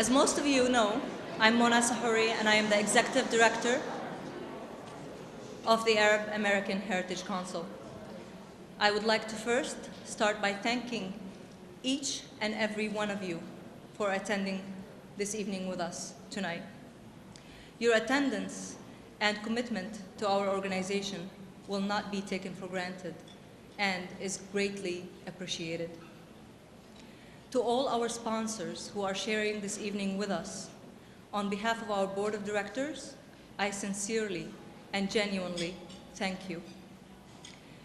As most of you know, I'm Mona Sahuri, and I am the Executive Director of the Arab American Heritage Council. I would like to first start by thanking each and every one of you for attending this evening with us tonight. Your attendance and commitment to our organization will not be taken for granted and is greatly appreciated. To all our sponsors who are sharing this evening with us, on behalf of our Board of Directors, I sincerely and genuinely thank you.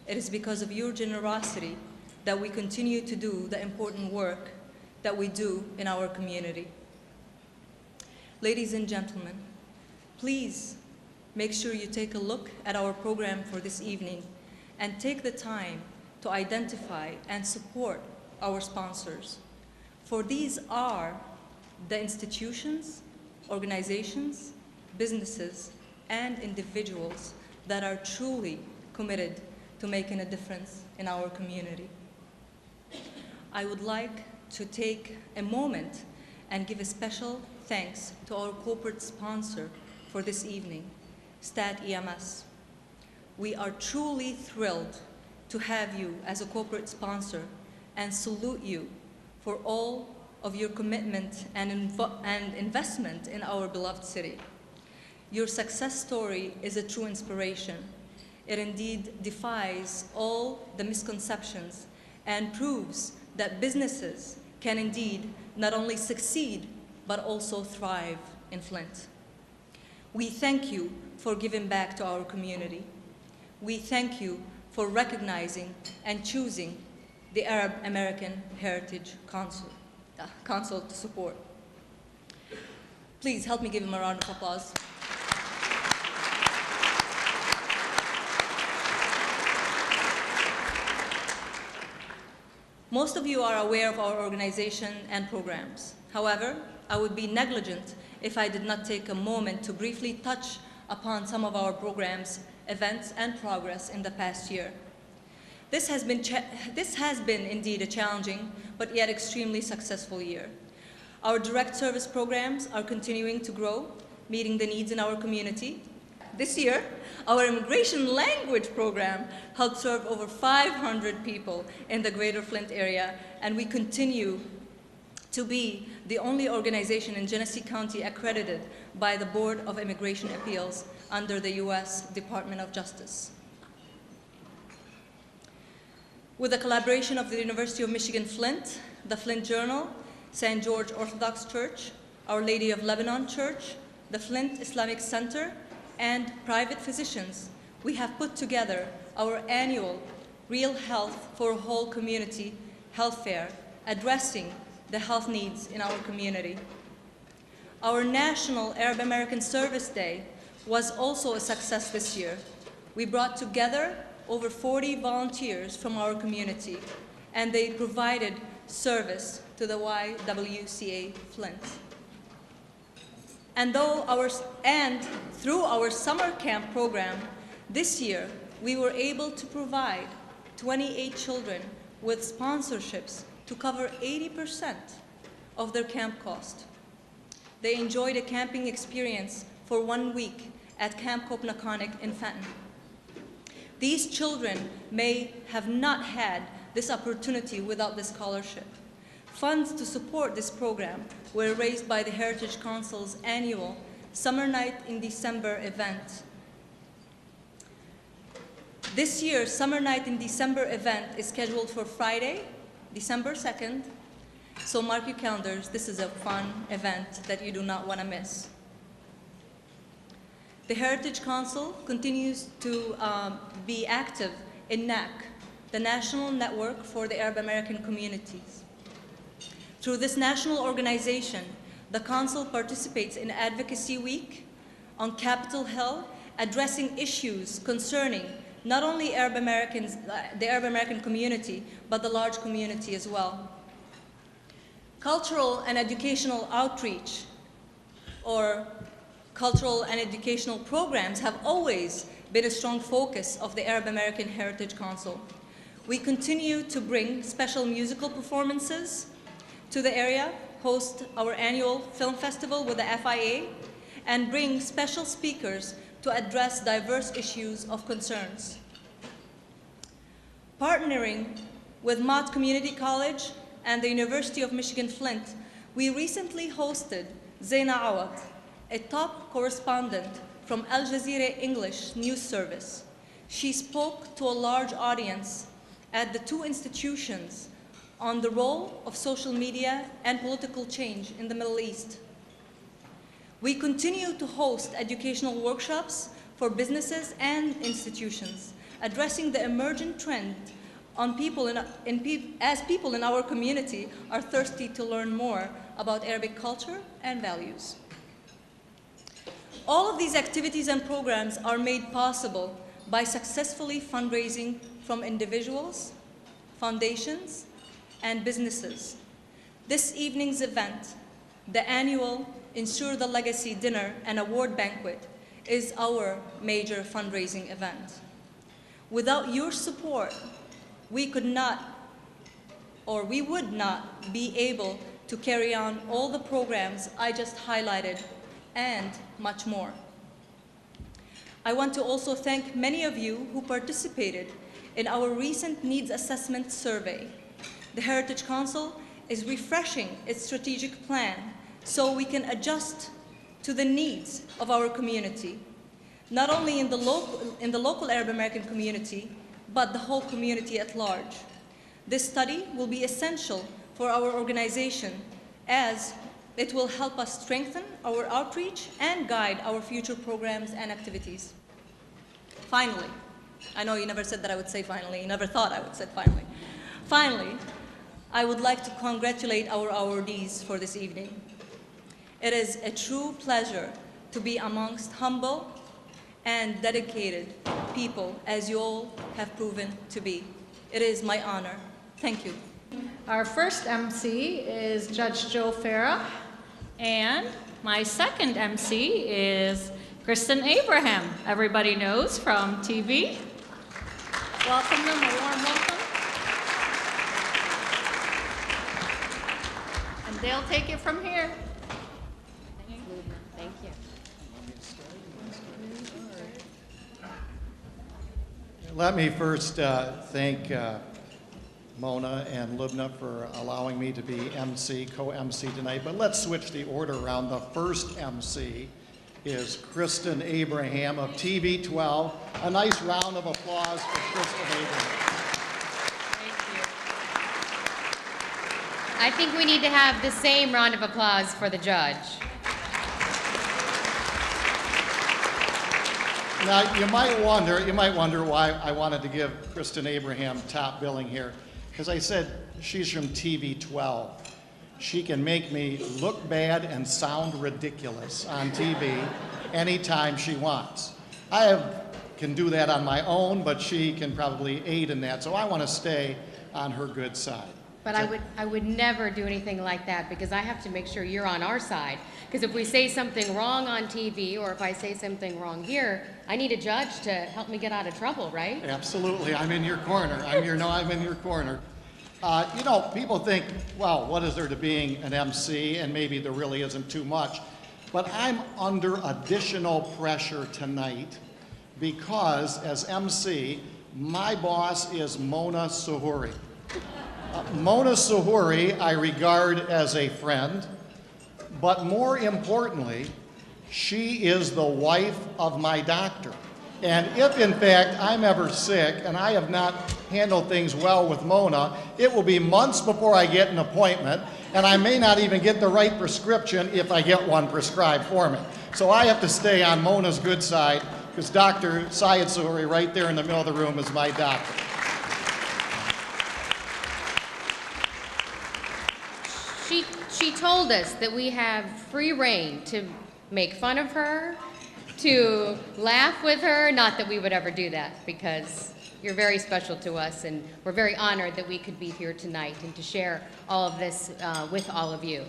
It is because of your generosity that we continue to do the important work that we do in our community. Ladies and gentlemen, please make sure you take a look at our program for this evening and take the time to identify and support our sponsors. For these are the institutions, organizations, businesses, and individuals that are truly committed to making a difference in our community. I would like to take a moment and give a special thanks to our corporate sponsor for this evening, STAT EMS. We are truly thrilled to have you as a corporate sponsor and salute you for all of your commitment and investment in our beloved city. Your success story is a true inspiration. It indeed defies all the misconceptions and proves that businesses can indeed not only succeed, but also thrive in Flint. We thank you for giving back to our community. We thank you for recognizing and choosing the Arab American Heritage Council to support. Please help me give him a round of applause. Most of you are aware of our organization and programs. However, I would be negligent if I did not take a moment to briefly touch upon some of our programs, events, and progress in the past year. This has been indeed a challenging, but yet extremely successful year. Our direct service programs are continuing to grow, meeting the needs in our community. This year, our immigration language program helped serve over 500 people in the greater Flint area, and we continue to be the only organization in Genesee County accredited by the Board of Immigration Appeals under the U.S. Department of Justice. With the collaboration of the University of Michigan Flint, the Flint Journal, St. George Orthodox Church, Our Lady of Lebanon Church, the Flint Islamic Center, and private physicians, we have put together our annual Real Health for a Whole Community Health Fair, addressing the health needs in our community. Our National Arab American Service Day was also a success this year. We brought together over 40 volunteers from our community, and they provided service to the YWCA Flint. And through our summer camp program, this year we were able to provide 28 children with sponsorships to cover 80% of their camp cost. They enjoyed a camping experience for 1 week at Camp Kopnakonic in Fenton. These children may have not had this opportunity without the scholarship. Funds to support this program were raised by the Heritage Council's annual Summer Night in December event. This year's Summer Night in December event is scheduled for Friday, December 2nd, so mark your calendars. This is a fun event that you do not want to miss. The Heritage Council continues to be active in NAC, the National Network for the Arab American Communities. Through this national organization, the Council participates in Advocacy Week on Capitol Hill, addressing issues concerning not only the Arab American community, but the large community as well. Cultural and educational outreach, or cultural and educational programs, have always been a strong focus of the Arab American Heritage Council. We continue to bring special musical performances to the area, host our annual film festival with the FIA and bring special speakers to address diverse issues of concerns. Partnering with Mott Community College and the University of Michigan Flint, we recently hosted Zaina Awad, a top correspondent from Al Jazeera English news service. She spoke to a large audience at the two institutions on the role of social media and political change in the Middle East. We continue to host educational workshops for businesses and institutions, addressing the emergent trend on as people in our community are thirsty to learn more about Arabic culture and values. All of these activities and programs are made possible by successfully fundraising from individuals, foundations, and businesses. This evening's event, the annual Ensure the Legacy Dinner and Award Banquet, is our major fundraising event. Without your support, we would not be able to carry on all the programs I just highlighted and much more. I want to also thank many of you who participated in our recent needs assessment survey. The Heritage Council is refreshing its strategic plan so we can adjust to the needs of our community, not only in the local Arab American community, but the whole community at large. This study will be essential for our organization as it will help us strengthen our outreach and guide our future programs and activities. Finally, I know you never said that I would say finally, you never thought I would say finally. Finally, I would like to congratulate our awardees for this evening. It is a true pleasure to be amongst humble and dedicated people as you all have proven to be. It is my honor. Thank you. Our first MC is Judge Joe Farah, and my second MC is Kristen Abraham. Everybody knows from TV. Welcome them, a warm welcome. And they'll take it from here. Thank you. Let me first thank Mona and Lubna for allowing me to be MC, co-MC tonight, but let's switch the order around. The first MC is Kristen Abraham of TV 12. A nice round of applause for Kristen Abraham. Thank you. I think we need to have the same round of applause for the judge. Now, you might wonder why I wanted to give Kristen Abraham top billing here. Because I said she's from TV 12. She can make me look bad and sound ridiculous on TV anytime she wants. Can do that on my own, but she can probably aid in that. So I want to stay on her good side. But I would never do anything like that because I have to make sure you're on our side. Because if we say something wrong on TV or if I say something wrong here, I need a judge to help me get out of trouble, right? Absolutely. I'm in your corner. I'm in your corner. You know, people think, well, what is there to being an MC? And maybe there really isn't too much. But I'm under additional pressure tonight because as MC, my boss is Mona Suhouri. Mona Suhouri I regard as a friend, but more importantly, she is the wife of my doctor. And if in fact I'm ever sick and I have not handled things well with Mona, it will be months before I get an appointment, and I may not even get the right prescription if I get one prescribed for me. So I have to stay on Mona's good side because Dr. Syed Suhouri right there in the middle of the room is my doctor. She told us that we have free reign to make fun of her, to laugh with her. Not that we would ever do that, because you're very special to us, and we're very honored that we could be here tonight and to share all of this with all of you.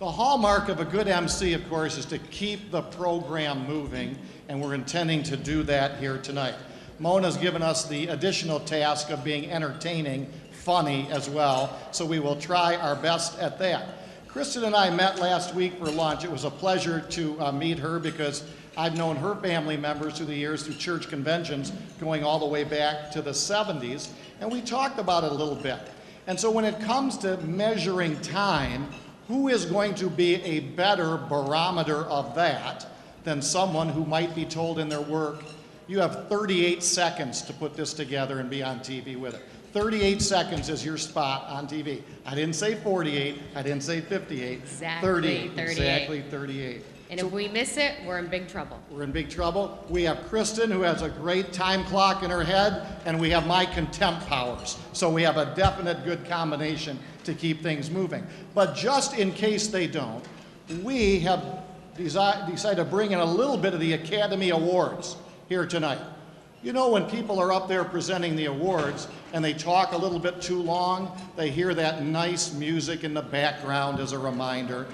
The hallmark of a good MC, of course, is to keep the program moving, and we're intending to do that here tonight. Mona's given us the additional task of being entertaining, funny as well, so we will try our best at that. Kristen and I met last week for lunch. It was a pleasure to meet her because I've known her family members through the years through church conventions going all the way back to the 70s, and we talked about it a little bit. And so when it comes to measuring time, who is going to be a better barometer of that than someone who might be told in their work, you have 38 seconds to put this together and be on TV with it. 38 seconds is your spot on TV. I didn't say 48, I didn't say 58. Exactly, 38. 38. Exactly 38. And if we miss it, we're in big trouble. We're in big trouble. We have Kristen, who has a great time clock in her head, and we have my contempt powers. So we have a definite good combination to keep things moving. But just in case they don't, we have decided to bring in a little bit of the Academy Awards here tonight. You know, when people are up there presenting the awards and they talk a little bit too long, they hear that nice music in the background as a reminder.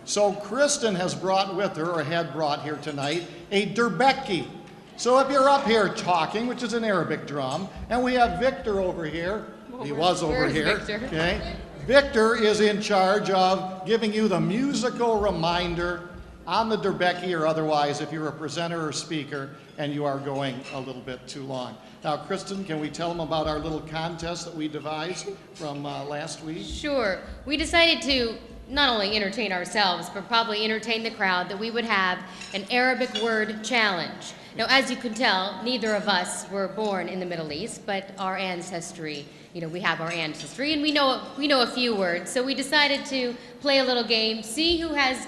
So Kristen has brought with her, or had brought here tonight, a durbeki. So if you're up here talking, which is an Arabic drum, and we have Victor over here. He was over Where's here. Victor? Okay. Victor is in charge of giving you the musical reminder on the durbeki or otherwise if you're a presenter or speaker and you are going a little bit too long. Now, Kristen, can we tell them about our little contest that we devised from last week? Sure. We decided to not only entertain ourselves, but probably entertain the crowd, that we would have an Arabic word challenge. Now, as you can tell, neither of us were born in the Middle East, but our ancestry, we have our ancestry, and we know a few words. So we decided to play a little game, see who has,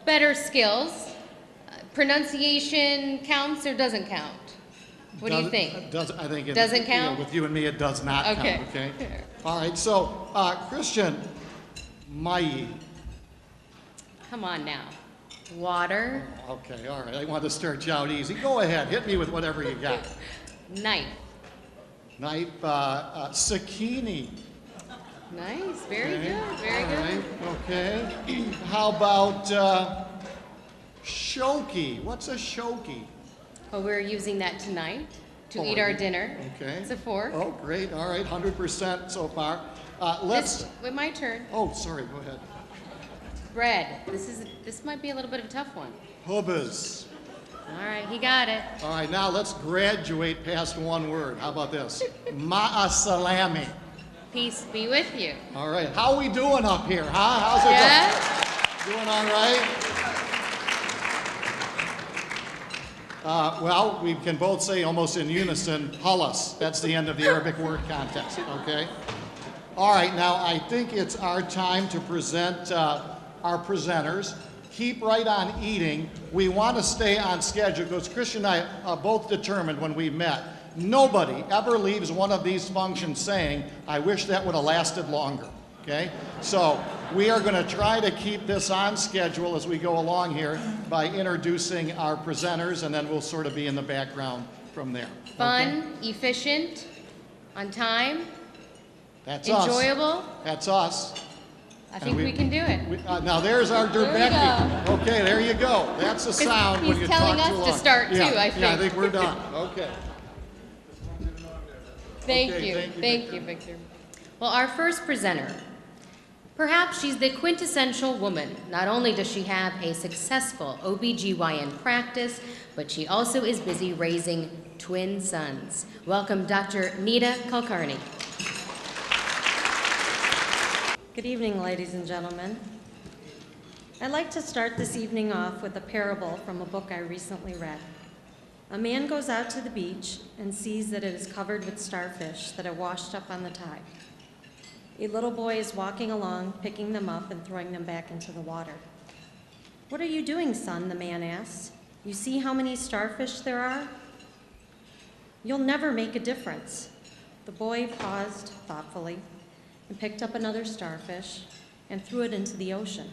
better skills. Pronunciation counts or doesn't count? What do you think? I think it doesn't count. With you and me, it does not count. Okay. All right. So, Christian, mai. Come on now. Water. Okay. All right. I want to start you out easy. Go ahead. Hit me with whatever you got. Knife. Knife. Sakini. Nice. Very good. Very All good. right. Okay. How about shoki? What's a shoki? Well, we're using that tonight to Oh, eat our dinner. Okay. It's a fork. Oh, great. All right. 100% so far. Wait, my turn. Oh, sorry. Go ahead. Bread. This might be a little bit of a tough one. Hubas. All right, he got it. All right. Now let's graduate past one word. How about this? Ma'asalami. Peace be with you. All right. How are we doing up here, huh? How's it Yeah? going? Doing all right? Well, we can both say almost in unison, halas. That's the end of the Arabic word contest, okay? All right, now I think it's our time to present our presenters. Keep right on eating. We want to stay on schedule because Christian and I both determined when we met, nobody ever leaves one of these functions saying, I wish that would have lasted longer, okay? So we are going to try to keep this on schedule as we go along here by introducing our presenters, and then we'll sort of be in the background from there. Fun, efficient, on time, That's us. enjoyable. That's us. I think we can do it. Now there's our durbeki. Okay, there you go. That's the sound when he's you telling talk too us to long. start too, Yeah, I think. Yeah, I think we're done. Okay. Thank Okay, you. thank you, Victor. Well, our first presenter. Perhaps she's the quintessential woman. Not only does she have a successful OBGYN practice, but she also is busy raising twin sons. Welcome, Dr. Nita Kulkarni. Good evening, ladies and gentlemen. I'd like to start this evening off with a parable from a book I recently read. A man goes out to the beach and sees that it is covered with starfish that have washed up on the tide. A little boy is walking along, picking them up and throwing them back into the water. "What are you doing, son?" the man asks. "You see how many starfish there are? You'll never make a difference." The boy paused thoughtfully and picked up another starfish and threw it into the ocean.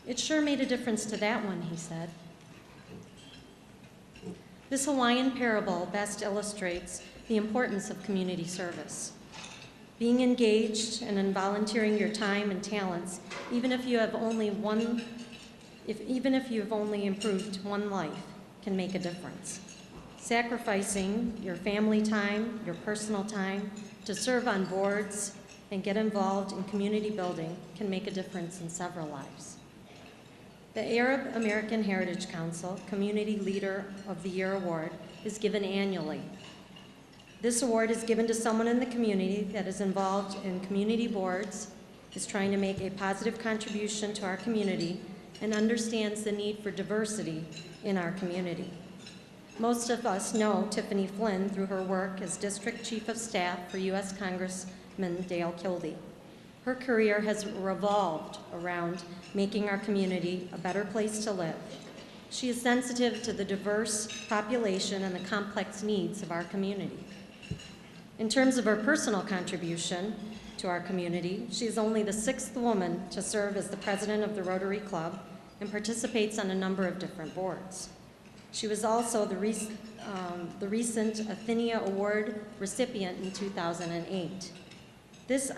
"It sure made a difference to that one," he said. This Hawaiian parable best illustrates the importance of community service. Being engaged and in volunteering your time and talents, even if you have only improved one life, can make a difference. Sacrificing your family time, your personal time, to serve on boards and get involved in community building can make a difference in several lives. The Arab American Heritage Council Community Leader of the Year Award is given annually. This award is given to someone in the community that is involved in community boards, is trying to make a positive contribution to our community, and understands the need for diversity in our community. Most of us know Tiffany Flynn through her work as District Chief of Staff for U.S. Congressman Dale Kildee. Her career has revolved around making our community a better place to live. She is sensitive to the diverse population and the complex needs of our community. In terms of her personal contribution to our community, she is only the 6th woman to serve as the president of the Rotary Club and participates on a number of different boards. She was also the recent Athenia Award recipient in 2008. This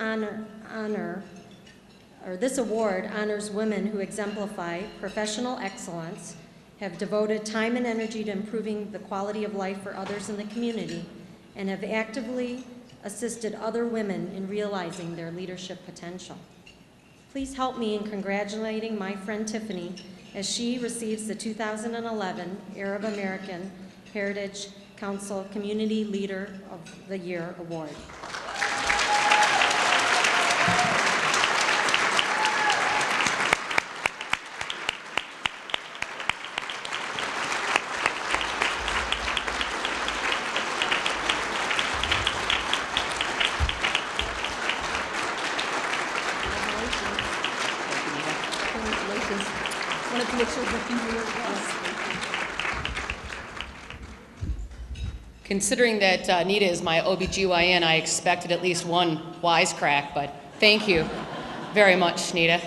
award honors women who exemplify professional excellence, have devoted time and energy to improving the quality of life for others in the community, and have actively assisted other women in realizing their leadership potential. Please help me in congratulating my friend Tiffany as she receives the 2011 Arab American Heritage Council Community Leader of the Year Award. Considering that Nita is my OBGYN, I expected at least one wisecrack, but thank you very much, Nita.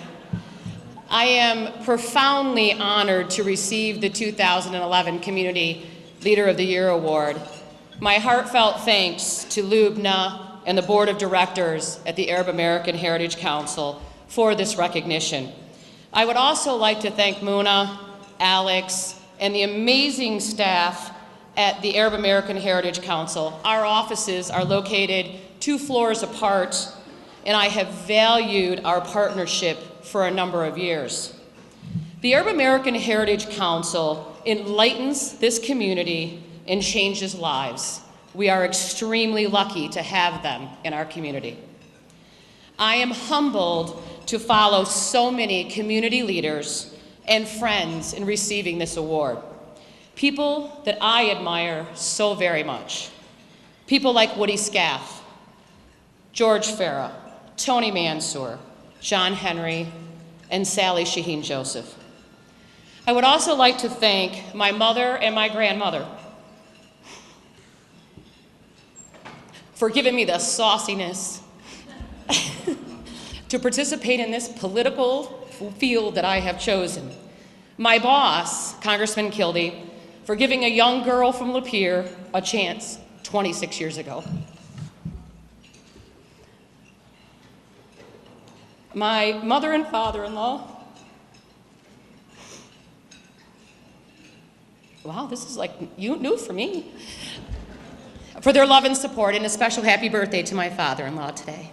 I am profoundly honored to receive the 2011 Community Leader of the Year Award. My heartfelt thanks to Lubna and the Board of Directors at the Arab American Heritage Council for this recognition. I would also like to thank Muna, Alex, and the amazing staff at the Arab American Heritage Council. Our offices are located 2 floors apart, and I have valued our partnership for a number of years. The Arab American Heritage Council enlightens this community and changes lives. We are extremely lucky to have them in our community. I am humbled to follow so many community leaders and friends in receiving this award. People that I admire so very much. People like Woody Scaff, George Farah, Tony Mansour, John Henry, and Sally Shaheen Joseph. I would also like to thank my mother and my grandmother for giving me the sauciness to participate in this political field that I have chosen. My boss, Congressman Kildee, for giving a young girl from Lapeer a chance 26 years ago. My mother and father-in-law, wow, this is like new for me, for their love and support, and a special happy birthday to my father-in-law today.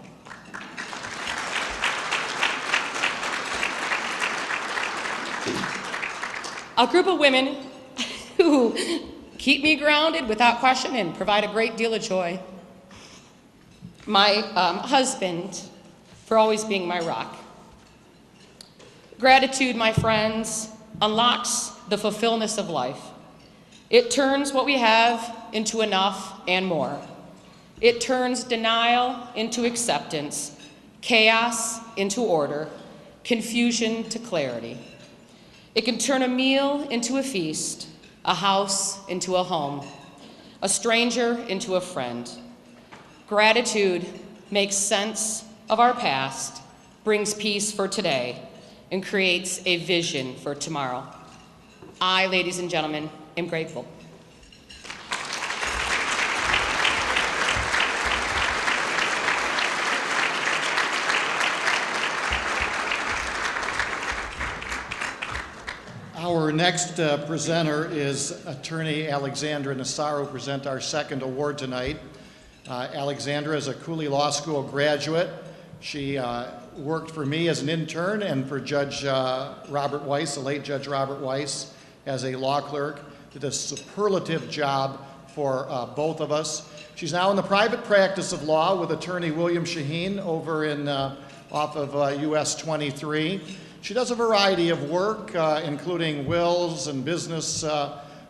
A group of women who keep me grounded without question and provide a great deal of joy. My husband, for always being my rock. Gratitude, my friends, unlocks the fulfillment of life. It turns what we have into enough and more. It turns denial into acceptance, chaos into order, confusion to clarity. It can turn a meal into a feast, a house into a home, a stranger into a friend. Gratitude makes sense of our past, brings peace for today, and creates a vision for tomorrow. I, ladies and gentlemen, am grateful. Our next presenter is attorney Alexandra Nassar, who will present our second award tonight. Alexandra is a Cooley Law School graduate She worked for me as an intern and for Judge Robert Weiss, the late Judge Robert Weiss, as a law clerk. Did a superlative job for both of us. She's now in the private practice of law with attorney William Shaheen over in off of US 23. She does a variety of work, including wills and business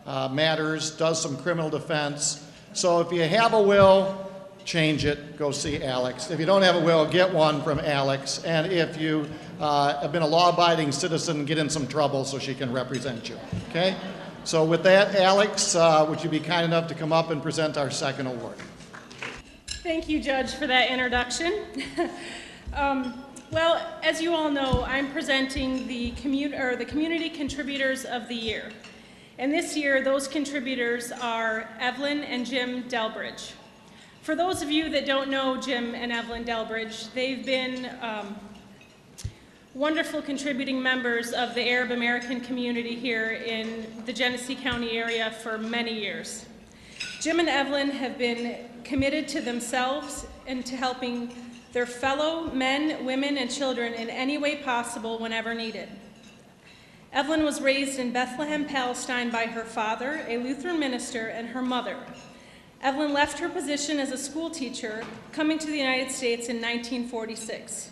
matters, does some criminal defense. So if you have a will, change it, go see Alex. If you don't have a will, get one from Alex. And if you have been a law-abiding citizen, get in some trouble so she can represent you, okay? So with that, Alex, would you be kind enough to come up and present our second award? Thank you, Judge, for that introduction. Well, as you all know, I'm presenting the Community Contributors of the Year. And this year, those contributors are Evelyn and Jim Delbridge. For those of you that don't know Jim and Evelyn Delbridge, they've been wonderful contributing members of the Arab American community here in the Genesee County area for many years. Jim and Evelyn have been committed to themselves and to helping their fellow men, women, and children in any way possible whenever needed. Evelyn was raised in Bethlehem, Palestine by her father, a Lutheran minister, and her mother. Evelyn left her position as a school teacher, coming to the United States in 1946.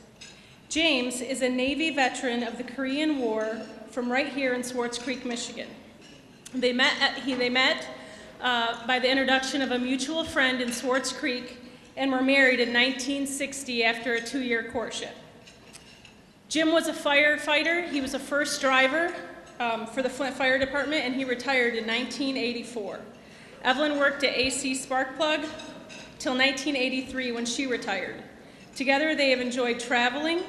James is a Navy veteran of the Korean War from right here in Swartz Creek, Michigan. They met by the introduction of a mutual friend in Swartz Creek and were married in 1960 after a 2-year courtship. Jim was a firefighter. He was a first driver for the Flint Fire Department, and he retired in 1984. Evelyn worked at AC Sparkplug till 1983 when she retired. Together they have enjoyed traveling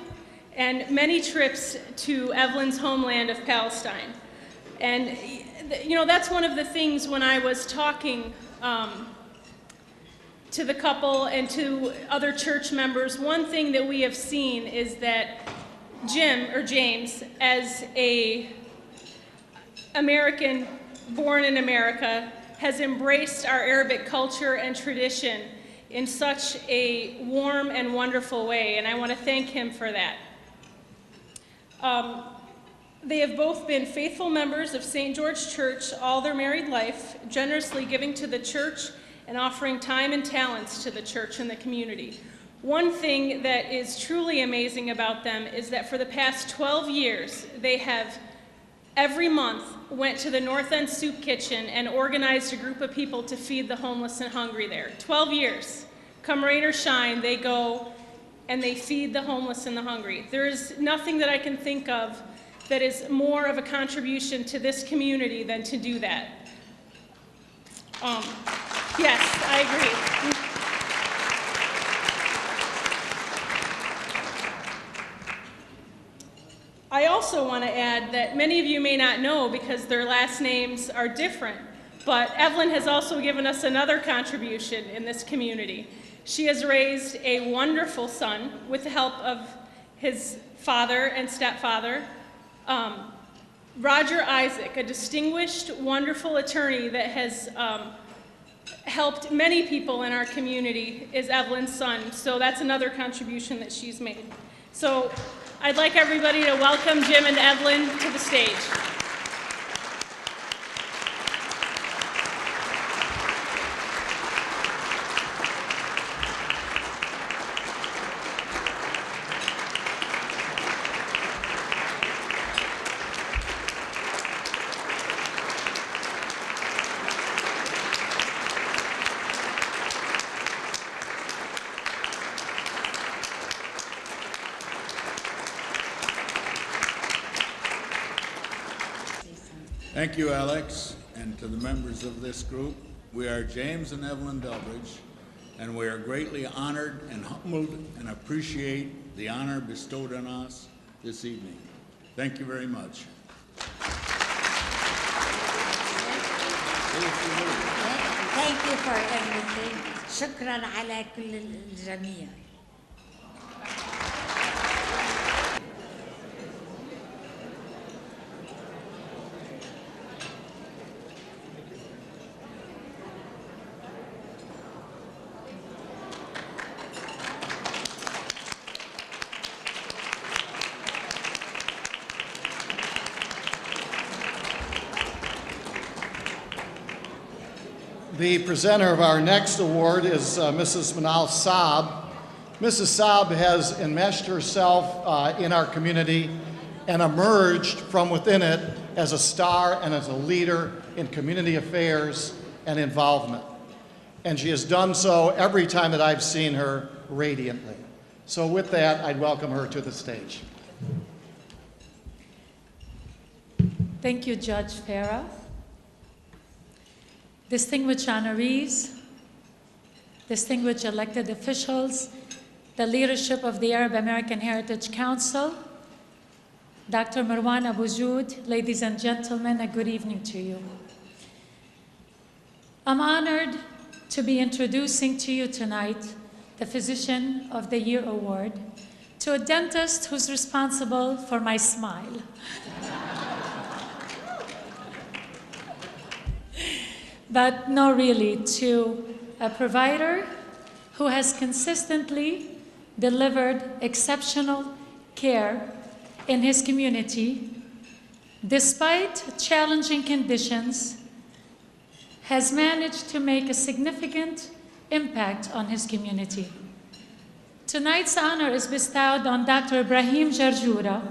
and many trips to Evelyn's homeland of Palestine. And you know, that's one of the things when I was talking to the couple and to other church members, one thing that we have seen is that James, as a American born in America, has embraced our Arabic culture and tradition in such a warm and wonderful way, and I want to thank him for that. They have both been faithful members of St. George Church all their married life, generously giving to the church and offering time and talents to the church and the community. One thing that is truly amazing about them is that for the past 12 years, they have every month went to the North End Soup Kitchen and organized a group of people to feed the homeless and hungry there. 12 years. Come rain or shine, they go and they feed the homeless and the hungry. There is nothing that I can think of that is more of a contribution to this community than to do that. Yes, I agree. I also want to add that many of you may not know because their last names are different, but Evelyn has also given us another contribution in this community. She has raised a wonderful son with the help of his father and stepfather, Roger Isaac, a distinguished, wonderful attorney that has helped many people in our community, is Evelyn's son. So that's another contribution that she's made. So I'd like everybody to welcome Jim and Evelyn to the stage. Thank you, Alex, and to the members of this group. We are James and Evelyn Delbridge, and we are greatly honored and humbled and appreciate the honor bestowed on us this evening. Thank you very much. Thank you for everything. شكرا على كل الجميع. The presenter of our next award is Mrs. Manal Saab. Mrs. Saab has enmeshed herself in our community and emerged from within it as a star and as a leader in community affairs and involvement. And she has done so every time that I've seen her radiantly. So with that, I'd welcome her to the stage. Thank you, Judge Farah. Distinguished honorees, distinguished elected officials, the leadership of the Arab American Heritage Council, Dr. Marwan Abu-Joud, ladies and gentlemen, a good evening to you. I'm honored to be introducing to you tonight the Physician of the Year Award to a dentist who's responsible for my smile. But no, really, to a provider who has consistently delivered exceptional care in his community, despite challenging conditions, has managed to make a significant impact on his community. Tonight's honor is bestowed on Dr. Ibrahim Jarjura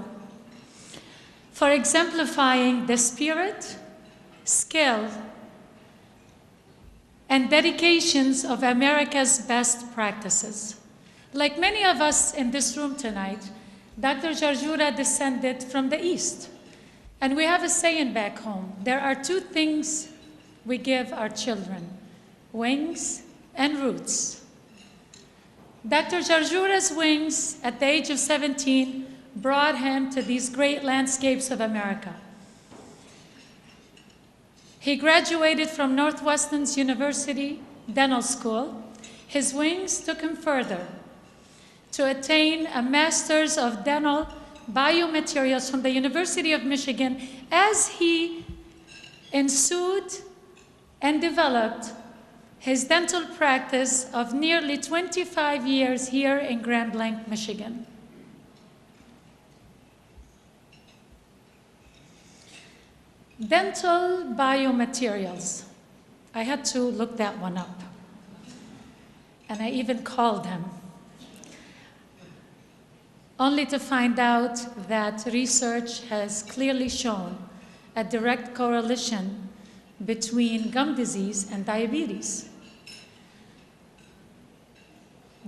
for exemplifying the spirit, skill, and dedications of America's best practices. Like many of us in this room tonight, Dr. Jarjura descended from the East. And we have a saying back home: there are two things we give our children: wings and roots. Dr. Jarjura's wings at the age of 17 brought him to these great landscapes of America. He graduated from Northwestern University Dental School. His wings took him further to attain a Master's of Dental Biomaterials from the University of Michigan as he ensued and developed his dental practice of nearly 25 years here in Grand Blanc, Michigan. Dental biomaterials. I had to look that one up. And I even called him, only to find out that research has clearly shown a direct correlation between gum disease and diabetes.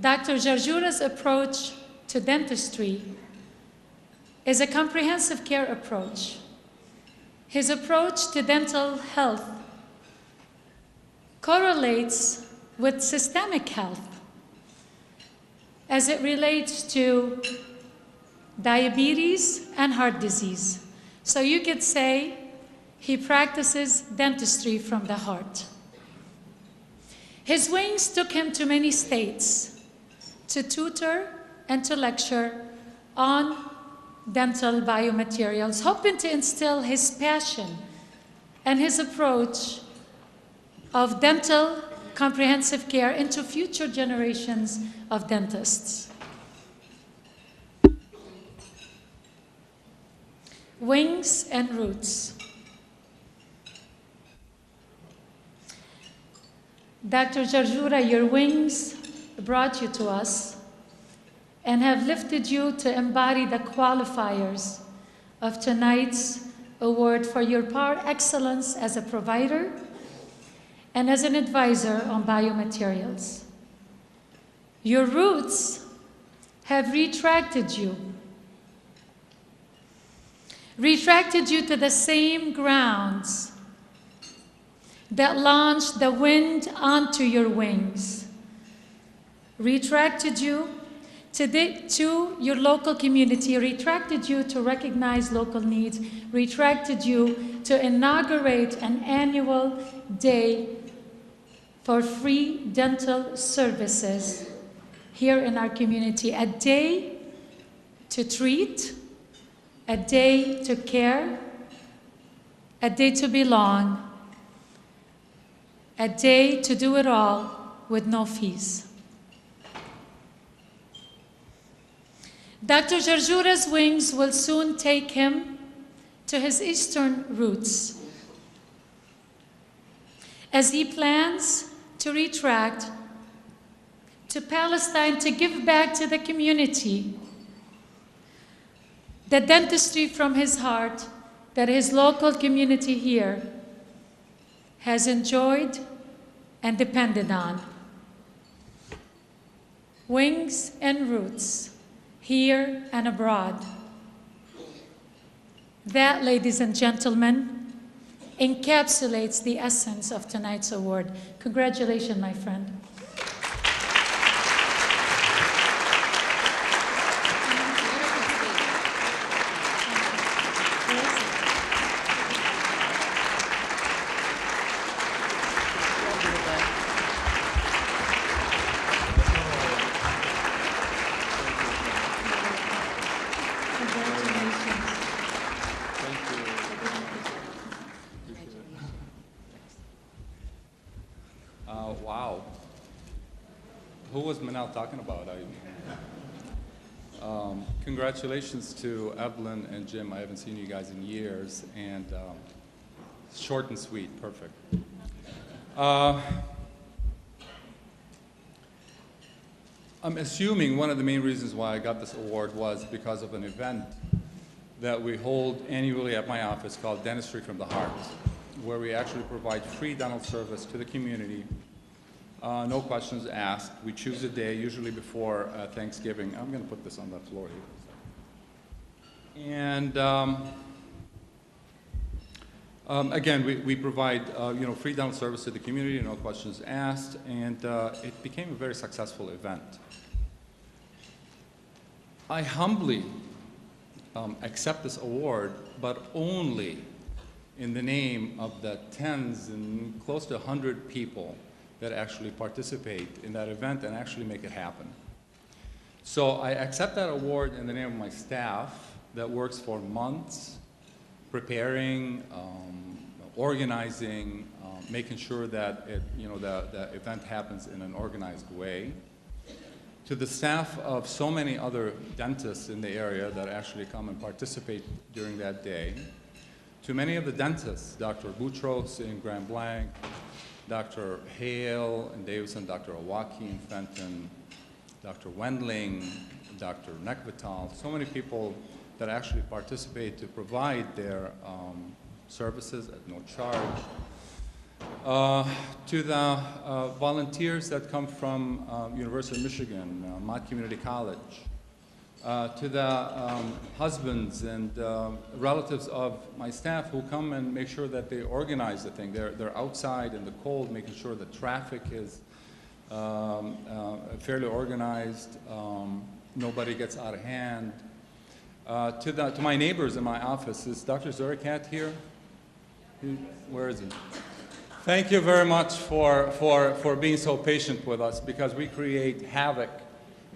Dr. Jarjura's approach to dentistry is a comprehensive care approach. His approach to dental health correlates with systemic health as it relates to diabetes and heart disease. So you could say he practices dentistry from the heart. His wings took him to many states to tutor and to lecture on dental biomaterials, hoping to instill his passion and his approach of dental comprehensive care into future generations of dentists. Wings and roots. Dr. Jarjura, your wings brought you to us and have lifted you to embody the qualifiers of tonight's award for your par excellence as a provider and as an advisor on biomaterials. Your roots have retracted you to the same grounds that launched the wind onto your wings, retracted you to your local community, retracted you to recognize local needs, retracted you to inaugurate an annual day for free dental services here in our community, a day to treat, a day to care, a day to belong, a day to do it all with no fees. Dr. Jarjura's wings will soon take him to his eastern roots. as he plans to retract to Palestine to give back to the community the dentistry from his heart that his local community here has enjoyed and depended on. Wings and roots, here and abroad. That, ladies and gentlemen, encapsulates the essence of tonight's award. Congratulations, my friend. Wow. Who was Manal talking about? Congratulations to Evelyn and Jim. I haven't seen you guys in years, and short and sweet, perfect. I'm assuming one of the main reasons why I got this award was because of an event that we hold annually at my office called Dentistry from the Heart, where we actually provide free dental service to the community. No questions asked. We choose a day, usually before Thanksgiving. I'm going to put this on the floor here. And again, we provide free dental service to the community, no questions asked, and it became a very successful event. I humbly accept this award, but only in the name of the tens and close to 100 people that actually participate in that event and actually make it happen. So I accept that award in the name of my staff that works for months, preparing, organizing, making sure that the event happens in an organized way. To the staff of so many other dentists in the area that actually come and participate during that day. To many of the dentists, Dr. Boutros in Grand Blanc, Dr. Hale in Davidson, Dr. Owaki in Fenton, Dr. Wendling, Dr. Nekvital, so many people that actually participate to provide their services at no charge. To the volunteers that come from University of Michigan, Mott Community College, to the husbands and relatives of my staff who come and make sure that they organize the thing. They're outside in the cold, making sure the traffic is fairly organized, nobody gets out of hand. To my neighbors in my office, is Dr. Zurikat here? Where is he? Thank you very much for being so patient with us, because we create havoc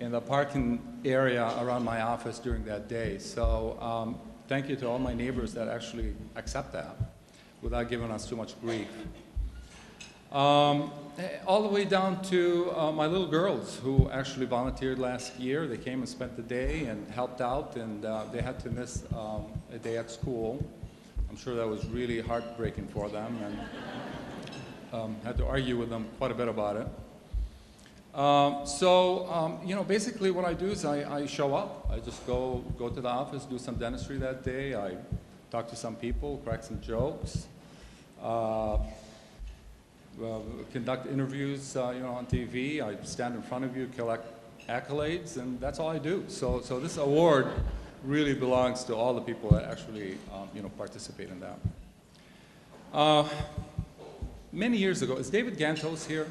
in the parking area around my office during that day. So thank you to all my neighbors that actually accept that without giving us too much grief. All the way down to my little girls who actually volunteered last year. They came and spent the day and helped out, and they had to miss a day at school. I'm sure that was really heartbreaking for them, and had to argue with them quite a bit about it. Basically what I do is I show up. I just go to the office, do some dentistry that day. I talk to some people, crack some jokes, conduct interviews, on TV. I stand in front of you, collect accolades, and that's all I do. So this award really belongs to all the people that actually, participate in that. Many years ago, is David Gantos here?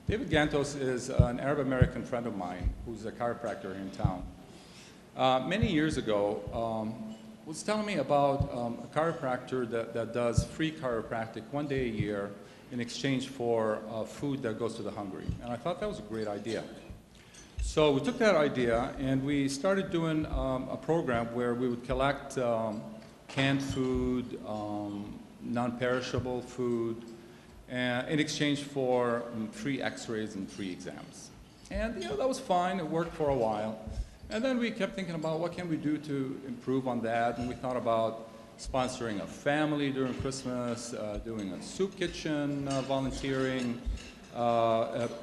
David Gantos is an Arab American friend of mine who's a chiropractor in town. Many years ago, was telling me about a chiropractor that does free chiropractic one day a year in exchange for food that goes to the hungry. And I thought that was a great idea. So we took that idea and we started doing a program where we would collect canned food, non-perishable food, in exchange for free x-rays and free exams. And that was fine, it worked for a while. And then we kept thinking about what can we do to improve on that, and we thought about sponsoring a family during Christmas, doing a soup kitchen volunteering,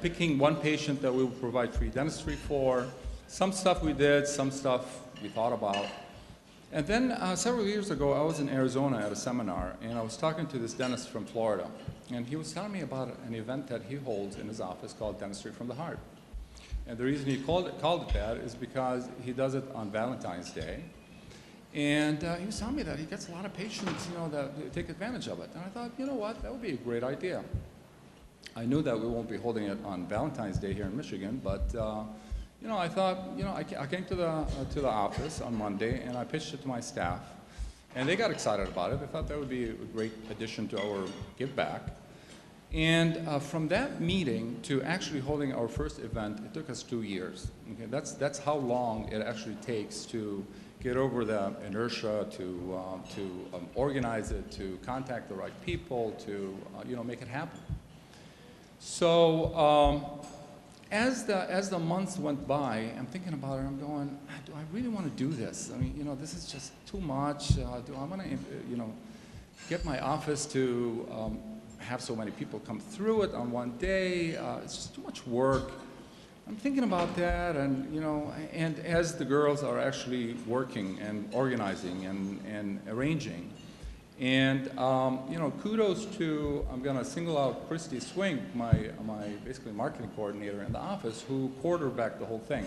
picking one patient that we will provide free dentistry for. Some stuff we did, some stuff we thought about. And then several years ago, I was in Arizona at a seminar, and I was talking to this dentist from Florida. And he was telling me about an event that he holds in his office called Dentistry from the Heart. And the reason he called it that is because he does it on Valentine's Day. And he was telling me that he gets a lot of patients, that take advantage of it. And I thought, you know what, that would be a great idea. I knew that we won't be holding it on Valentine's Day here in Michigan, but I thought, I came to the office on Monday and I pitched it to my staff, and they got excited about it. They thought that would be a great addition to our give back. And from that meeting to actually holding our first event, it took us 2 years. Okay, that's how long it actually takes to get over the inertia, to organize it, to contact the right people, to make it happen. So as the months went by, I'm thinking about it. I'm going, do I really want to do this? I mean, this is just too much. Do I want to, get my office to have so many people come through it on one day? It's just too much work. I'm thinking about that, and and as the girls are actually working and organizing and arranging, and kudos to, I'm going to single out Christy Swink, my basically marketing coordinator in the office, who quarterbacked the whole thing.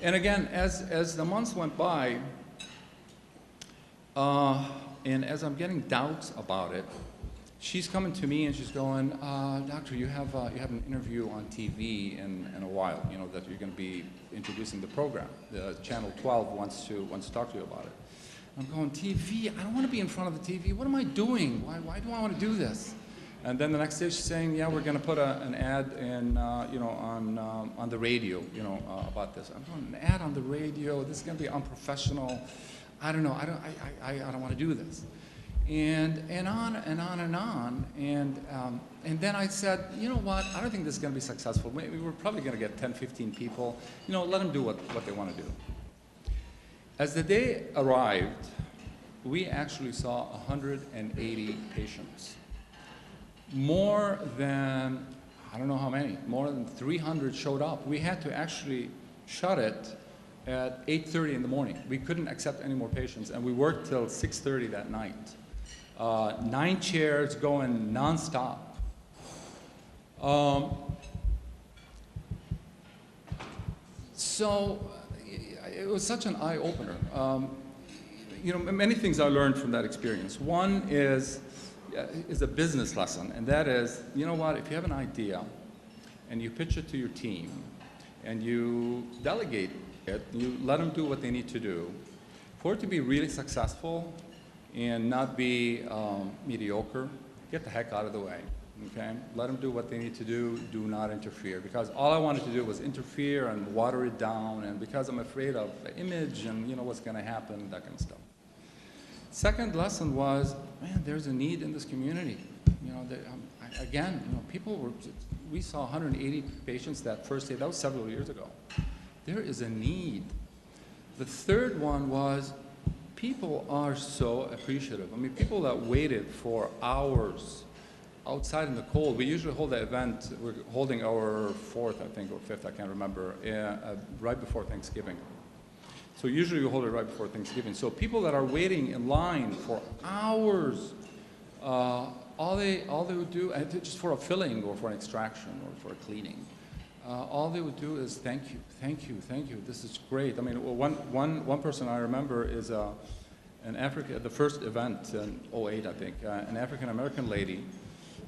And again, as the months went by, and as I'm getting doubts about it, she's coming to me and she's going, Doctor, you have an interview on TV in a while, that you're going to be introducing the program. The Channel 12 wants to talk to you about it. I'm going, TV? I don't want to be in front of the TV. What am I doing? Why do I want to do this? And then the next day she's saying, yeah, we're going to put an ad in, on the radio, about this. I'm going, an ad on the radio? This is going to be unprofessional. I don't know. I don't want to do this. And on and on and on. And then I said, you know what? I don't think this is going to be successful. We're probably going to get 10, 15 people. Let them do what they want to do. As the day arrived, we actually saw 180 patients. More than, I don't know how many, more than 300 showed up. We had to actually shut it at 8:30 in the morning. We couldn't accept any more patients, and we worked till 6:30 that night. 9 chairs going nonstop. So it was such an eye-opener. Many things I learned from that experience. One is a business lesson, and that is, you know what, if you have an idea and you pitch it to your team and you delegate it, you let them do what they need to do, for it to be really successful and not be mediocre, get the heck out of the way, okay? Let them do what they need to do, do not interfere, because all I wanted to do was interfere and water it down, and because I'm afraid of the image and what's gonna happen, that kind of stuff. Second lesson was, man, there's a need in this community. We saw 180 patients that first day. That was several years ago. There is a need. The third one was, people are so appreciative. I mean, people that waited for hours outside in the cold. We usually hold the event, we're holding our 4th, I think, or 5th, I can't remember, right before Thanksgiving. So usually we hold it right before Thanksgiving. So people that are waiting in line for hours, all they would do, just for a filling or for an extraction or for a cleaning, all they would do is thank you, thank you, thank you. This is great. I mean, one person I remember is the first event in 2008, I think, an African-American lady,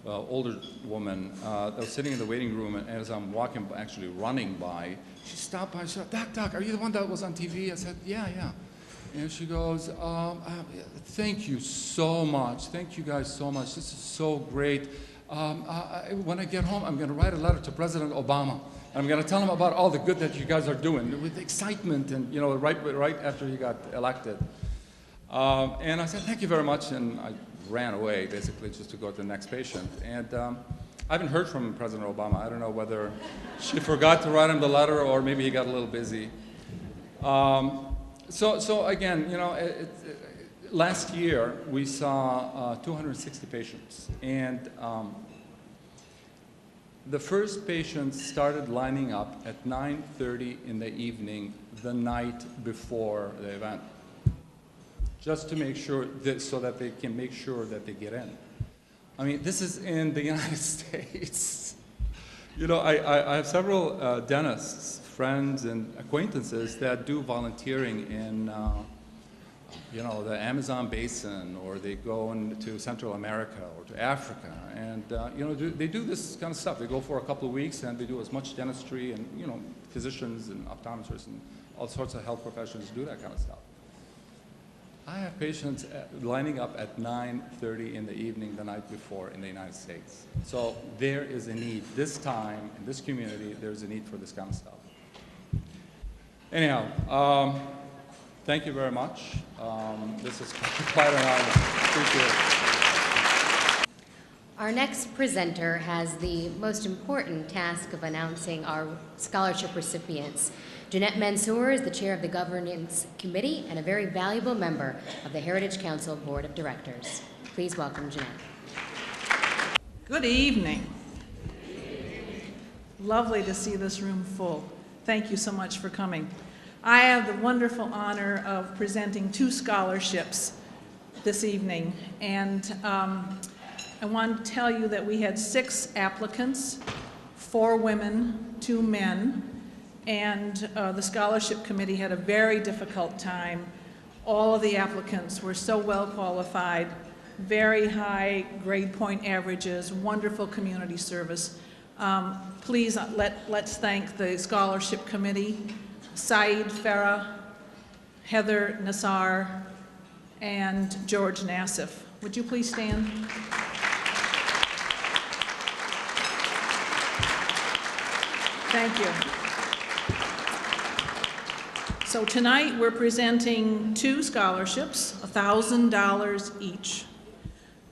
older woman, that was sitting in the waiting room, and as I'm walking, actually running by, she stopped by, she said, Doc, are you the one that was on TV? I said, yeah. And she goes, thank you so much. Thank you guys so much. This is so great. When I get home, I'm going to write a letter to President Obama. And I'm going to tell him about all the good that you guys are doing with excitement and, right after he got elected. And I said, thank you very much. And I ran away, basically, just to go to the next patient. And I haven't heard from President Obama. I don't know whether she forgot to write him the letter or maybe he got a little busy. So again, last year, we saw 260 patients, and the first patients started lining up at 9:30 in the evening the night before the event, just to make sure that, so that they can make sure that they get in. I mean, this is in the United States. You know, I have several dentists, friends and acquaintances that do volunteering in you know, the Amazon basin, or they go into Central America or to Africa, and you know, they do this kind of stuff. They go for a couple of weeks and they do as much dentistry, and you know, physicians and optometrists and all sorts of health professionals do that kind of stuff. I have patients lining up at 9:30 in the evening the night before in the United States. So there is a need. This time, in this community, there's a need for this kind of stuff. Anyhow, thank you very much. This is quite an honor. Appreciate it. Our next presenter has the most important task of announcing our scholarship recipients. Jeanette Mansour is the chair of the Governance Committee and a very valuable member of the Heritage Council Board of Directors. Please welcome Jeanette. Good evening. Lovely to see this room full. Thank you so much for coming. I have the wonderful honor of presenting 2 scholarships this evening, and I want to tell you that we had 6 applicants, 4 women, 2 men, and the scholarship committee had a very difficult time. All of the applicants were so well qualified, very high grade point averages, wonderful community service. Please let's thank the scholarship committee, Saeed Farah, Heather Nassar, and George Nassif. Would you please stand? Thank you. So tonight we're presenting 2 scholarships, $1,000 each.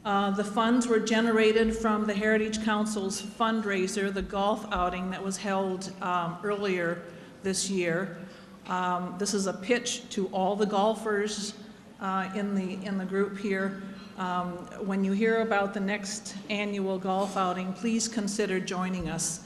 The funds were generated from the Heritage Council's fundraiser, the golf outing that was held earlier this year. This is a pitch to all the golfers in the group here. When you hear about the next annual golf outing, please consider joining us.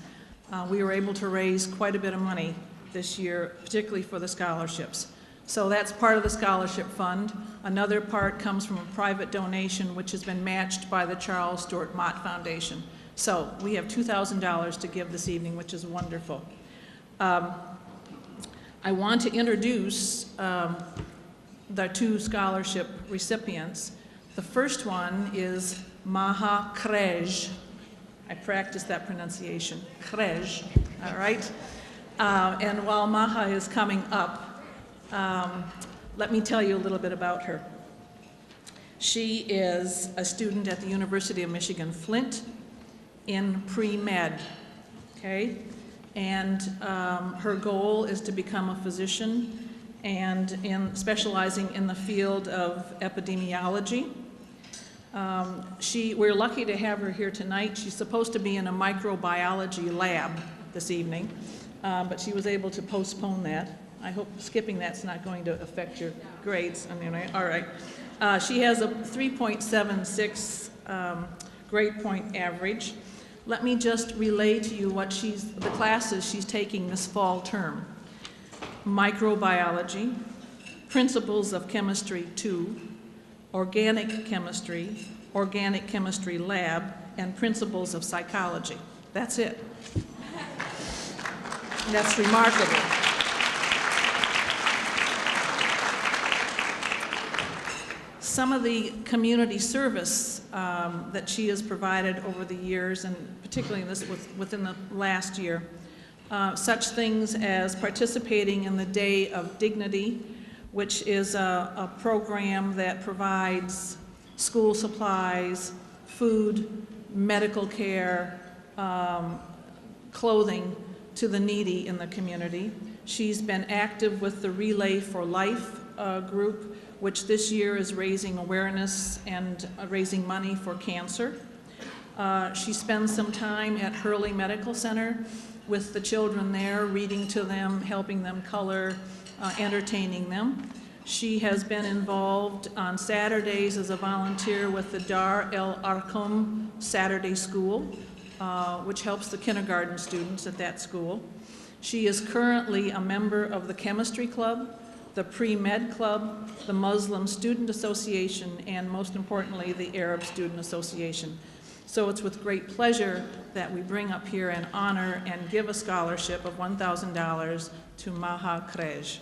We were able to raise quite a bit of money this year, particularly for the scholarships. So that's part of the scholarship fund. Another part comes from a private donation, which has been matched by the Charles Stewart Mott Foundation. So we have $2,000 to give this evening, which is wonderful. I want to introduce the 2 scholarship recipients. The first one is Maha Krej. I practiced that pronunciation, Krej, all right? And while Maha is coming up, let me tell you a little bit about her. She is a student at the University of Michigan Flint in pre-med, okay? And her goal is to become a physician and specializing in the field of epidemiology. We're lucky to have her here tonight. She's supposed to be in a microbiology lab this evening, but she was able to postpone that. I hope skipping that's not going to affect your grades. I mean, all right. She has a 3.76 grade point average. Let me just relay to you what the classes she's taking this fall term. Microbiology, Principles of Chemistry 2, Organic Chemistry Lab, and Principles of Psychology. That's it. That's remarkable. Some of the community service that she has provided over the years, and particularly within the last year, such things as participating in the Day of Dignity, which is a program that provides school supplies, food, medical care, clothing to the needy in the community. She's been active with the Relay for Life group, which this year is raising awareness and raising money for cancer. She spends some time at Hurley Medical Center with the children there, reading to them, helping them color, entertaining them. She has been involved on Saturdays as a volunteer with the Dar El Arqam Saturday School, which helps the kindergarten students at that school. She is currently a member of the Chemistry Club, the Pre-Med Club, the Muslim Student Association, and most importantly, the Arab Student Association. So it's with great pleasure that we bring up here and honor and give a scholarship of $1,000 to Maha Krej.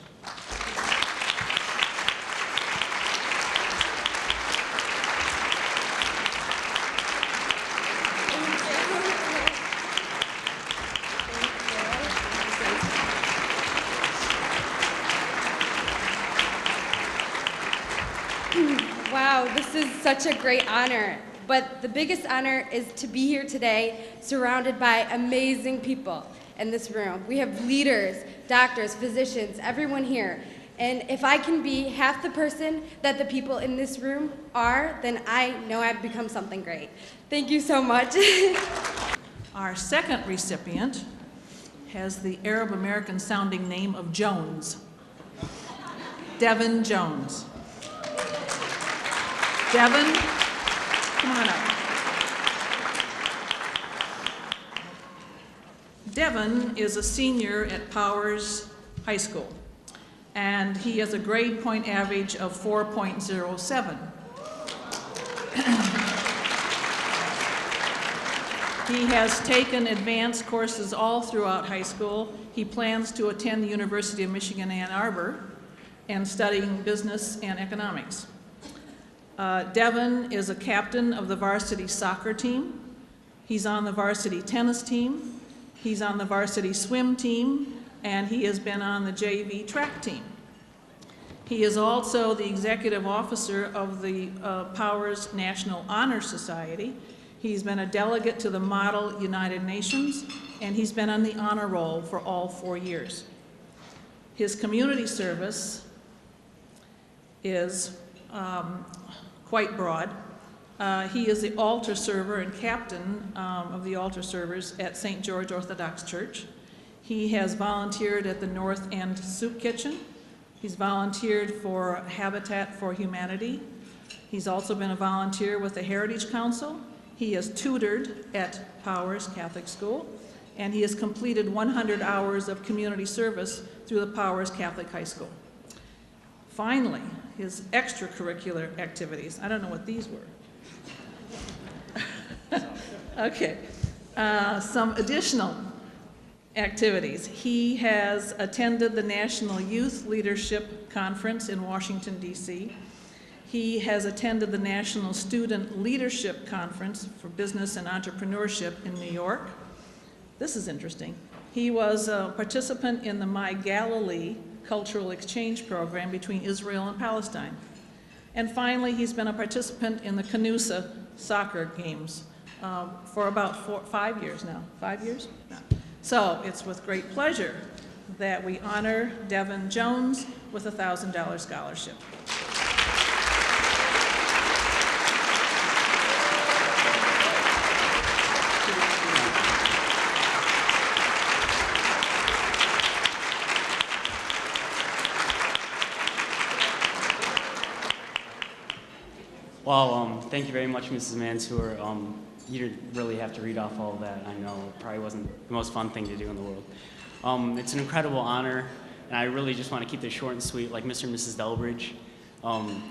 Wow, this is such a great honor. But the biggest honor is to be here today, surrounded by amazing people in this room. We have leaders, doctors, physicians, everyone here. And if I can be half the person that the people in this room are, then I know I've become something great. Thank you so much. Our second recipient has the Arab American sounding name of Jones. Devin Jones. Devin, come on up. Devin is a senior at Powers High School, and he has a grade point average of 4.07. He has taken advanced courses all throughout high school. He plans to attend the University of Michigan, Ann Arbor, and studying business and economics. Devin is a captain of the varsity soccer team. He's on the varsity tennis team. He's on the varsity swim team, and he has been on the JV track team. He is also the executive officer of the Powers National Honor Society. He's been a delegate to the Model United Nations, and he's been on the honor roll for all 4 years. His community service is quite broad. He is the altar server and captain of the altar servers at St. George Orthodox Church. He has volunteered at the North End Soup Kitchen. He's volunteered for Habitat for Humanity. He's also been a volunteer with the Heritage Council. He has tutored at Powers Catholic School, and he has completed 100 hours of community service through the Powers Catholic High School. Finally, his extracurricular activities. I don't know what these were. Okay, some additional activities. He has attended the National Youth Leadership Conference in Washington, D.C. He has attended the National Student Leadership Conference for Business and Entrepreneurship in New York. This is interesting. He was a participant in the My Galilee cultural exchange program between Israel and Palestine. And finally, he's been a participant in the Canusa soccer games for about 5 years now. 5 years? No. So it's with great pleasure that we honor Devin Jones with a $1,000 scholarship. Well, thank you very much, Mrs. Mansour. You didn't really have to read off all of that. I know it probably wasn't the most fun thing to do in the world. It's an incredible honor, and I really just want to keep this short and sweet, like Mr. and Mrs. Delbridge.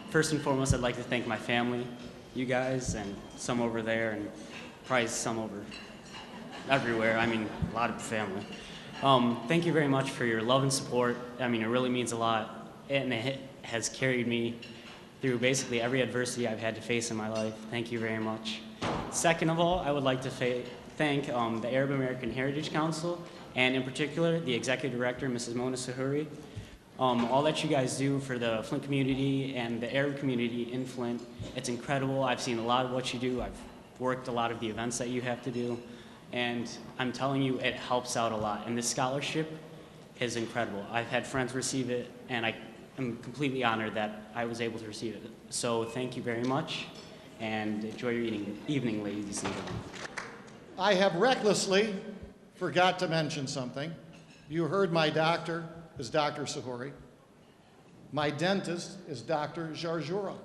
First and foremost, I'd like to thank my family, you guys, and some over there, and probably some over everywhere. I mean, a lot of family. Thank you very much for your love and support. I mean, it really means a lot, and it has carried me through basically every adversity I've had to face in my life. Thank you very much. Second of all, I would like to thank the Arab American Heritage Council, and in particular, the Executive Director, Mrs. Mona Sahuri. All that you guys do for the Flint community and the Arab community in Flint, it's incredible. I've seen a lot of what you do. I've worked a lot of the events that you have to do, and I'm telling you, it helps out a lot. And this scholarship is incredible. I've had friends receive it, and I'm completely honored that I was able to receive it. So thank you very much, and enjoy your evening, ladies and gentlemen. I have recklessly forgot to mention something. You heard my doctor is Dr. Sahuri. My dentist is Dr. Jarjura.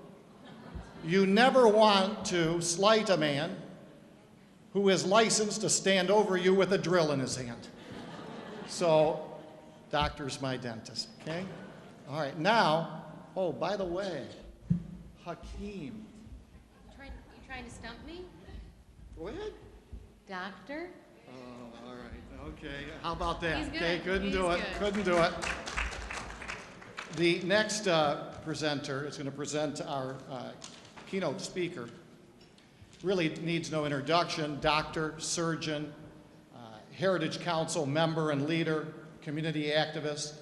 You never want to slight a man who is licensed to stand over you with a drill in his hand. So, doctor's my dentist, okay? All right, now, oh, by the way, Hakeem. You trying to stump me? Go ahead. Doctor? Oh, all right, okay. How about that? He's good. Okay, couldn't do it, He's good. couldn't do it. The next presenter is going to present our keynote speaker. Really needs no introduction. Doctor, surgeon, Heritage Council member and leader, community activist.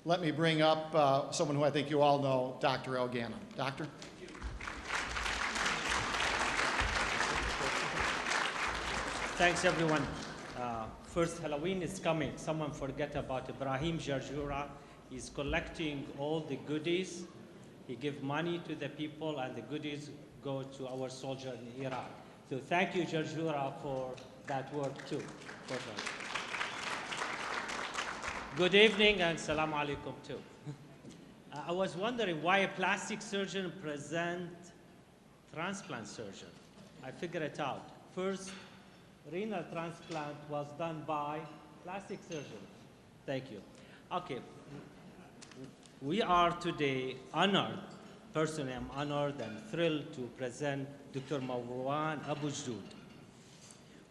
Let me bring up someone who I think you all know, Dr. Elgana. Doctor? Thanks, everyone. First, Halloween is coming. Someone forget about Ibrahim Jarjura. He's collecting all the goodies. He gives money to the people, and the goodies go to our soldiers in Iraq. So thank you, Jarjura, for that work, too. Good evening, and salam alaikum, too. I was wondering why a plastic surgeon present transplant surgeon. I figured it out. First, renal transplant was done by plastic surgeon. Thank you. Okay. We are today honored, personally I'm honored and thrilled to present Dr. Marwan Abu Jud.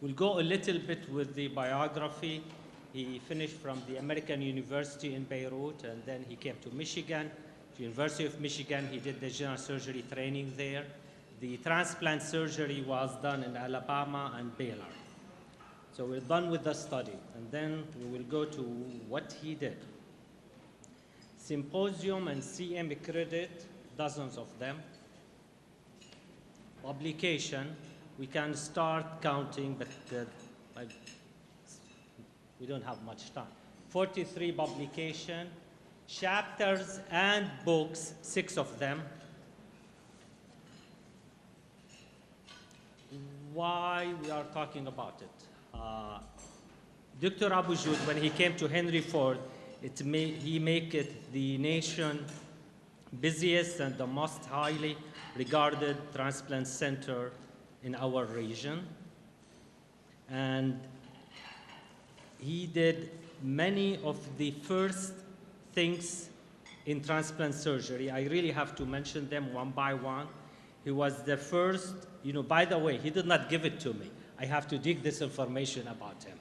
We'll go a little bit with the biography. He finished from the American University in Beirut, and then he came to Michigan, the University of Michigan. He did the general surgery training there. The transplant surgery was done in Alabama and Baylor. So we're done with the study, and then we will go to what he did. Symposium and CM credit, dozens of them. Publication, we can start counting, but we don't have much time. 43 publication, chapters and books, 6 of them. Why we are talking about it? Dr. Abu Jud, when he came to Henry Ford, he make it the nation busiest and the most highly regarded transplant center in our region. And he did many of the first things in transplant surgery. I really have to mention them one by one. He was the first, by the way, he did not give it to me. I have to dig this information about him.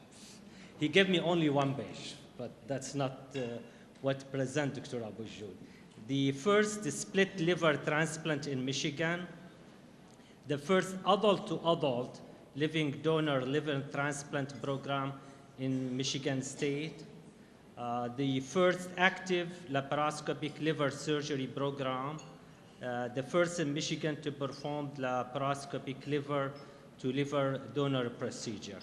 He gave me only 1 page, but that's not what present Dr. Abu Jud. The first split liver transplant in Michigan, the first adult-to-adult living donor liver transplant program in Michigan State, the first active laparoscopic liver surgery program, the first in Michigan to perform laparoscopic liver-to-liver donor procedure.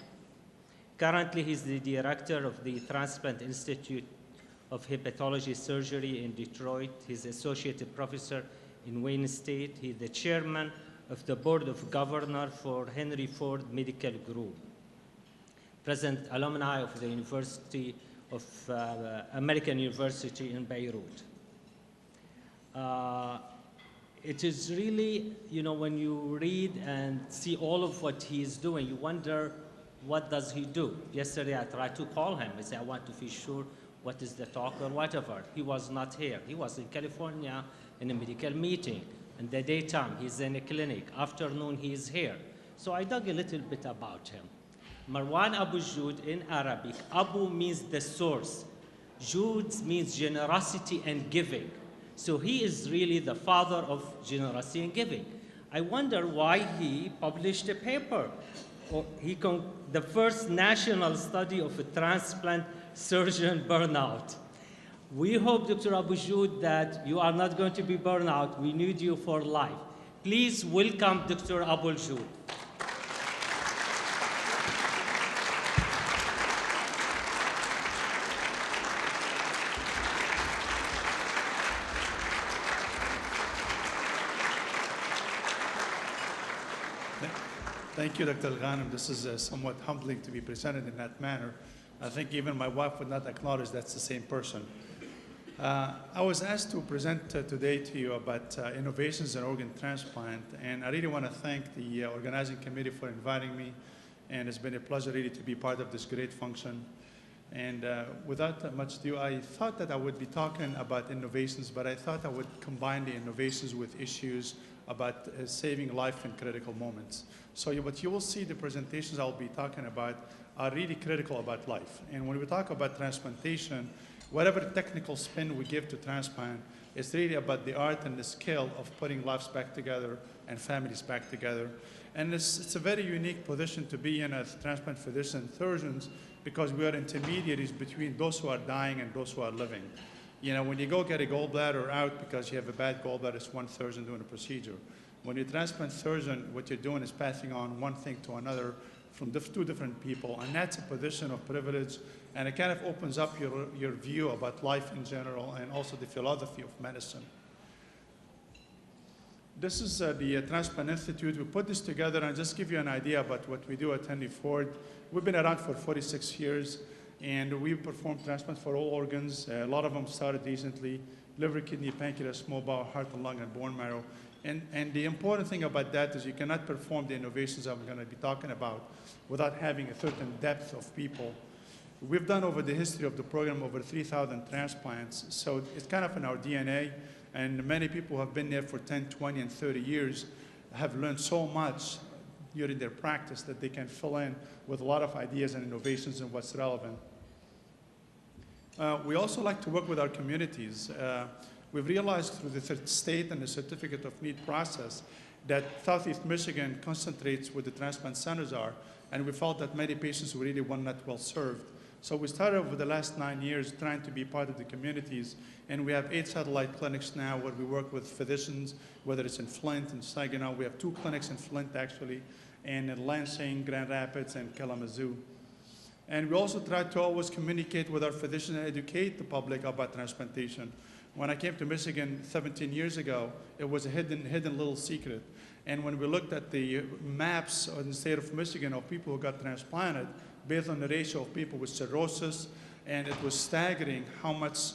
Currently, he's the director of the Transplant Institute of Hepatology Surgery in Detroit. He's associate professor in Wayne State. He's the chairman of the Board of Governors for Henry Ford Medical Group. Present alumni of the University of American University in Beirut. It is really, when you read and see all of what he is doing, you wonder, what does he do? Yesterday, I tried to call him. I said, I want to be sure what is the talk or whatever. He was not here. He was in California in a medical meeting. In the daytime, he's in a clinic. Afternoon, he is here. So I dug a little bit about him. Marwan Abu Jud in Arabic, Abu means the source. Jud means generosity and giving. So he is really the father of generosity and giving. I wonder why he published a paper. The first national study of a transplant surgeon burnout. We hope, Dr. Abu Jud, that you are not going to be burned out. We need you for life. Please welcome Dr. Abu Jud. Thank you, Dr. Ghanem. This is somewhat humbling to be presented in that manner. I think even my wife would not acknowledge that's the same person. I was asked to present today to you about innovations in organ transplant, and I really want to thank the organizing committee for inviting me, and it's been a pleasure really to be part of this great function. And without much ado, I thought that I would be talking about innovations, but I thought I would combine the innovations with issues about saving life in critical moments. So what you will see, the presentations I'll be talking about are really critical about life. And when we talk about transplantation, whatever technical spin we give to transplant, it's really about the art and the skill of putting lives back together and families back together. And it's a very unique position to be in as transplant physicians and surgeons, because we are intermediaries between those who are dying and those who are living. You know, when you go get a gallbladder out because you have a bad gallbladder, it's one surgeon doing a procedure. When you're a transplant surgeon, what you're doing is passing on one thing to another from two different people, and that's a position of privilege, and it kind of opens up your view about life in general and also the philosophy of medicine. This is the Transplant Institute. We put this together and just give you an idea about what we do at Henry Ford. We've been around for 46 years, and we perform transplants for all organs. A lot of them started recently: liver, kidney, pancreas, small bowel, heart and lung, and bone marrow. And the important thing about that is you cannot perform the innovations I'm going to be talking about without having a certain depth of people. We've done over the history of the program over 3,000 transplants, so it's kind of in our DNA, and many people who have been there for 10, 20, and 30 years have learned so much during their practice that they can fill in with a lot of ideas and innovations and what's relevant. We also like to work with our communities. We've realized through the state and the Certificate of Need process that Southeast Michigan concentrates where the transplant centers are, and we felt that many patients were really not well served. So we started over the last 9 years trying to be part of the communities, and we have 8 satellite clinics now where we work with physicians, whether it's in Flint and Saginaw. We have 2 clinics in Flint, actually, and in Lansing, Grand Rapids, and Kalamazoo. And we also try to always communicate with our physicians and educate the public about transplantation. When I came to Michigan 17 years ago, it was a hidden little secret. And when we looked at the maps in the state of Michigan of people who got transplanted, based on the ratio of people with cirrhosis, and it was staggering how much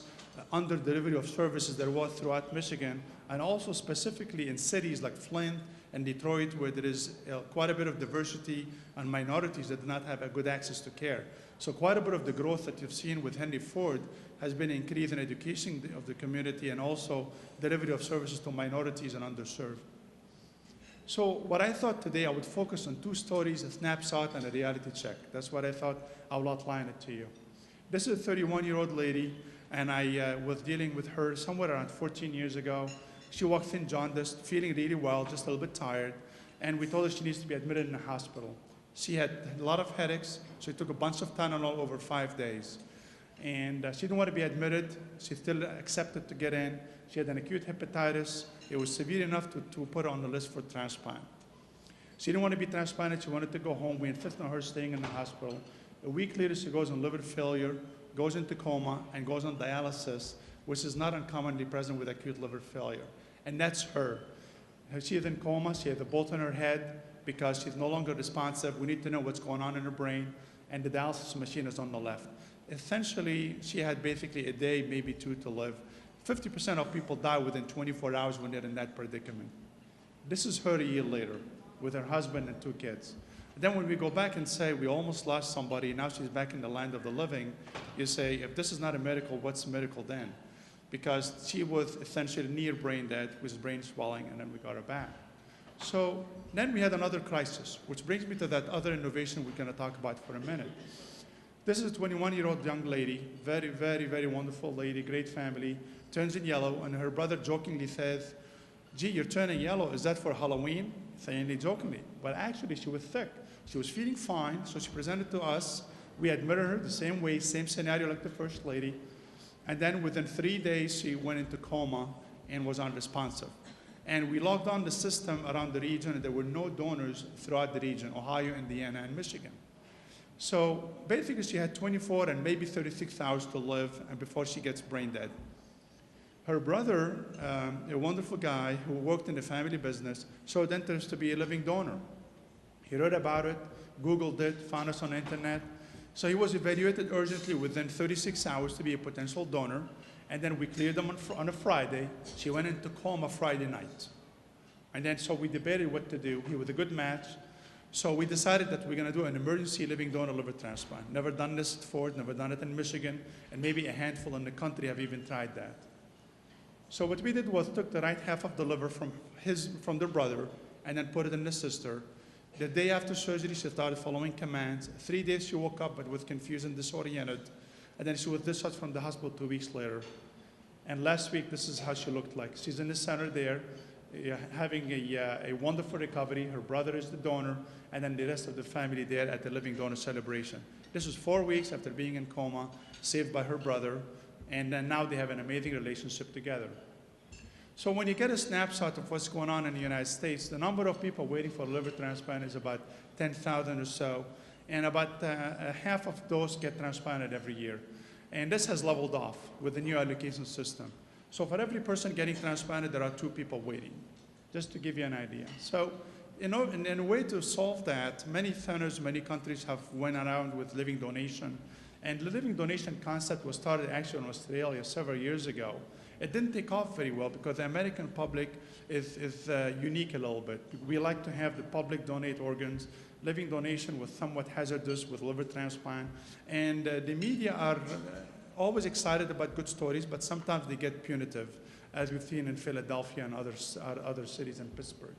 under delivery of services there was throughout Michigan, and also specifically in cities like Flint and Detroit, where there is quite a bit of diversity and minorities that do not have a good access to care. So quite a bit of the growth that you've seen with Henry Ford has been increase in education of the community and also delivery of services to minorities and underserved. So what I thought today, I would focus on 2 stories, a snapshot and a reality check. That's what I thought I would outline it to you. This is a 31-year-old lady, and I was dealing with her somewhere around 14 years ago. She walked in jaundiced, feeling really well, just a little bit tired, and we told her she needs to be admitted in a hospital. She had a lot of headaches, so she took a bunch of Tylenol over 5 days. And she didn't want to be admitted. She still accepted to get in. She had an acute hepatitis. It was severe enough to put her on the list for transplant. She didn't want to be transplanted. She wanted to go home. We insisted on her staying in the hospital. A week later, she goes on liver failure, goes into coma, and goes on dialysis, which is not uncommonly present with acute liver failure. And that's her. She is in coma. She has a bolt on her head because she's no longer responsive. We need to know what's going on in her brain. And the dialysis machine is on the left. Essentially, she had basically a day, maybe 2 to live. 50% of people die within 24 hours when they're in that predicament. This is her a year later with her husband and 2 kids. Then when we go back and say we almost lost somebody, now she's back in the land of the living, you say, if this is not a miracle, what's a miracle then? Because she was essentially near brain dead with brain swelling, and then we got her back. So then we had another crisis, which brings me to that other innovation we're going to talk about for a minute. This is a 21-year-old young lady, very, very, very wonderful lady, great family, turns in yellow, and her brother jokingly says, gee, you're turning yellow, is that for Halloween? Saying it jokingly, but actually she was sick. She was feeling fine, so she presented to us. We admitted her the same way, same scenario like the first lady, and then within 3 days she went into coma and was unresponsive. And we locked down the system around the region, and there were no donors throughout the region, Ohio, Indiana, and Michigan. So basically she had 24 and maybe 36 hours to live and before she gets brain dead. Her brother, a wonderful guy who worked in the family business, showed interest to be a living donor. He read about it, Googled it, found us on the internet. So he was evaluated urgently within 36 hours to be a potential donor, and then we cleared him on a Friday. She went into coma Friday night. And then so we debated what to do. He was a good match. So we decided that we're going to do an emergency living donor liver transplant. Never done this at Ford, never done it in Michigan, and maybe a handful in the country have even tried that. So what we did was took the right half of the liver from their brother and then put it in the sister. The day after surgery, she started following commands. 3 days she woke up but was confused and disoriented. And then she was discharged from the hospital 2 weeks later. And last week, this is how she looked like. She's in the center there, having a wonderful recovery. Her brother is the donor, and then the rest of the family there at the living donor celebration. This was 4 weeks after being in coma, saved by her brother, and then now they have an amazing relationship together. So when you get a snapshot of what's going on in the United States, the number of people waiting for a liver transplant is about 10,000 or so, and about half of those get transplanted every year. And this has leveled off with the new allocation system. So for every person getting transplanted, there are 2 people waiting, just to give you an idea. So in a way to solve that, many centers, many countries have went around with living donation. And the living donation concept was started actually in Australia several years ago. It didn't take off very well because the American public is unique a little bit. We like to have the public donate organs. Living donation was somewhat hazardous with liver transplant. And the media are always excited about good stories, but sometimes they get punitive, as we've seen in Philadelphia and other cities in Pittsburgh.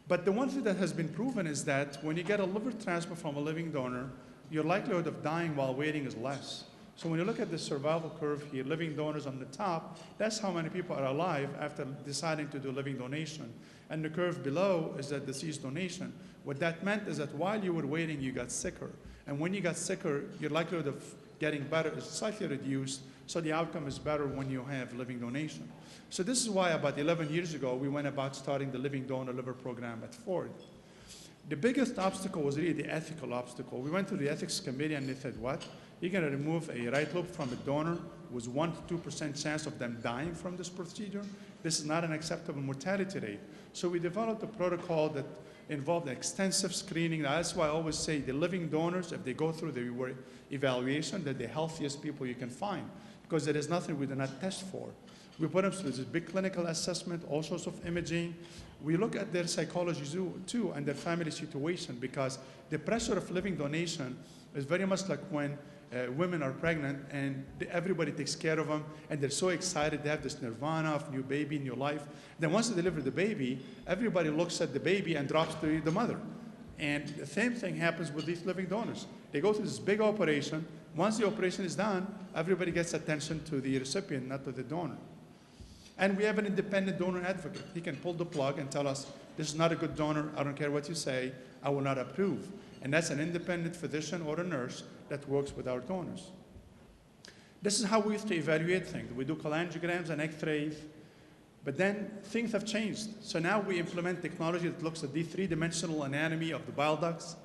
But the one thing that has been proven is that when you get a liver transplant from a living donor, your likelihood of dying while waiting is less. So when you look at the survival curve here, living donors on the top, that's how many people are alive after deciding to do living donation. And the curve below is that deceased donation. What that meant is that while you were waiting, you got sicker. And when you got sicker, your likelihood of getting better is slightly reduced, so the outcome is better when you have living donation. So this is why about 11 years ago, we went about starting the living donor liver program at Ford. The biggest obstacle was really the ethical obstacle. We went to the ethics committee and they said, what? You're going to remove a right lobe from a donor with 1 to 2% chance of them dying from this procedure? This is not an acceptable mortality rate. So we developed a protocol that involved extensive screening. That's why I always say the living donors, if they go through the evaluation, they're the healthiest people you can find, because there is nothing we do not test for. We put them through this big clinical assessment, all sorts of imaging. We look at their psychology too and their family situation, because the pressure of living donation is very much like when women are pregnant and everybody takes care of them and they're so excited they have this nirvana of new baby, new life. Then once they deliver the baby, everybody looks at the baby and drops to the mother. And the same thing happens with these living donors. They go through this big operation. Once the operation is done, everybody gets attention to the recipient, not to the donor. And we have an independent donor advocate. He can pull the plug and tell us, this is not a good donor, I don't care what you say, I will not approve. And that's an independent physician or a nurse that works with our donors. This is how we used to evaluate things. We do cholangiograms and x-rays, but then things have changed. So now we implement technology that looks at the 3-dimensional anatomy of the bile ducts.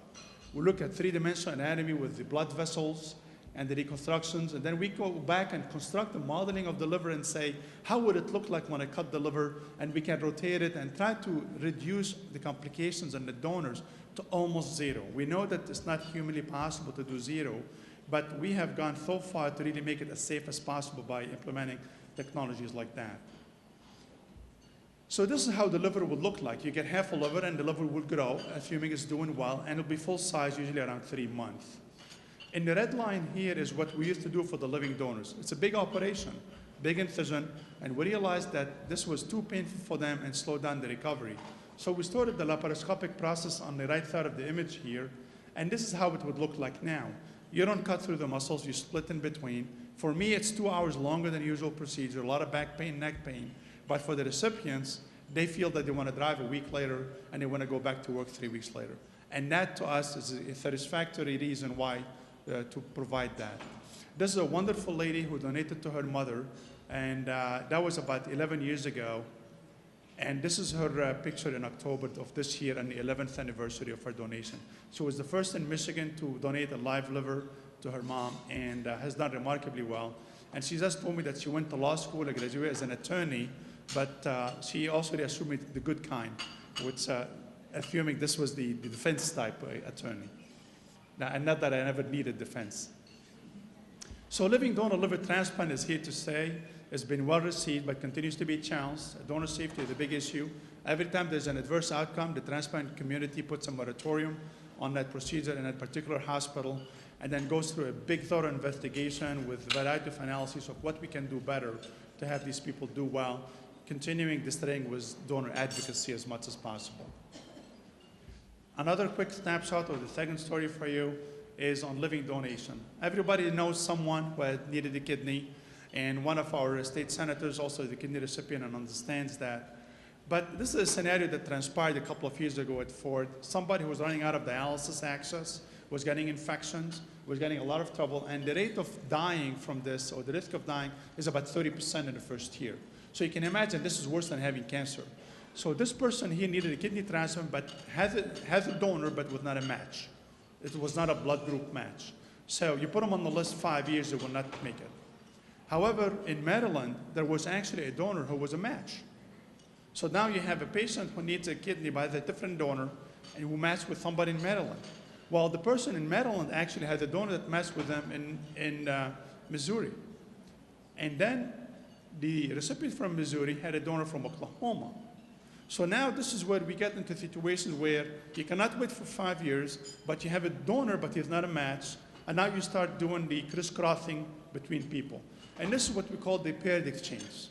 We look at 3-dimensional anatomy with the blood vessels and the reconstructions, and then we go back and construct the modeling of the liver and say, how would it look like when I cut the liver? And we can rotate it and try to reduce the complications in the donors to almost zero. We know that it's not humanly possible to do zero, but we have gone so far to really make it as safe as possible by implementing technologies like that. So this is how the liver would look like. You get half a liver and the liver will grow, assuming it's doing well, and it'll be full size, usually around 3 months. In the red line here is what we used to do for the living donors. It's a big operation, big incision, and we realized that this was too painful for them and slowed down the recovery. So we started the laparoscopic process on the right side of the image here, and this is how it would look like now. You don't cut through the muscles, you split in between. For me, it's 2 hours longer than the usual procedure, a lot of back pain, neck pain. But for the recipients, they feel that they want to drive a week later and they want to go back to work 3 weeks later. And that to us is a satisfactory reason why to provide that. This is a wonderful lady who donated to her mother, and that was about 11 years ago. And this is her picture in October of this year and the 11th anniversary of her donation. She was the first in Michigan to donate a live liver to her mom and has done remarkably well. And she just told me that she went to law school and graduated as an attorney, but she also assumed me the good kind, which assuming this was the defense type attorney. Now, and not that I never needed defense. So living donor liver transplant is here to stay. It's been well received, but continues to be a challenge. Donor safety is a big issue. Every time there's an adverse outcome, the transplant community puts a moratorium on that procedure in that particular hospital, and then goes through a big, thorough investigation with a variety of analyses of what we can do better to have these people do well, continuing this thing with donor advocacy as much as possible. Another quick snapshot of the second story for you is on living donation. Everybody knows someone who had needed a kidney, and one of our state senators also is a kidney recipient and understands that. But this is a scenario that transpired a couple of years ago at Ford. Somebody who was running out of dialysis access, was getting infections, was getting a lot of trouble, and the rate of dying from this, or the risk of dying, is about 30% in the first year. So you can imagine this is worse than having cancer. So this person, he needed a kidney transplant, but has a donor, but was not a match. It was not a blood group match. So you put them on the list 5 years, they will not make it. However, in Maryland, there was actually a donor who was a match. So now you have a patient who needs a kidney by a different donor, and who matched with somebody in Maryland. Well, the person in Maryland actually had a donor that matched with them in Missouri. And then the recipient from Missouri had a donor from Oklahoma. So now this is where we get into situations where you cannot wait for 5 years, but you have a donor, but he's not a match, and now you start doing the crisscrossing between people. And this is what we call the paired exchange.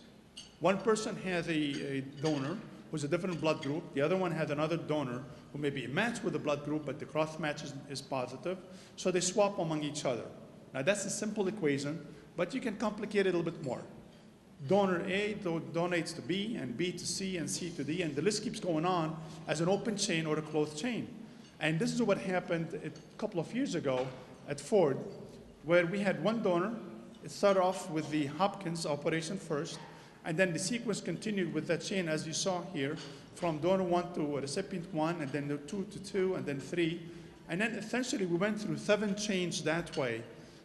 One person has a donor who's a different blood group. The other one has another donor who may be a match with the blood group, but the cross match is positive. So they swap among each other. Now that's a simple equation, but you can complicate it a little bit more. Donor A donates to B, and B to C, and C to D, and the list keeps going on as an open chain or a closed chain. And this is what happened a couple of years ago at Ford, where we had one donor. It started off with the Hopkins operation first, and then the sequence continued with that chain, as you saw here, from donor 1 to recipient 1, and then 2 to 2, and then 3. And then essentially we went through 7 chains that way,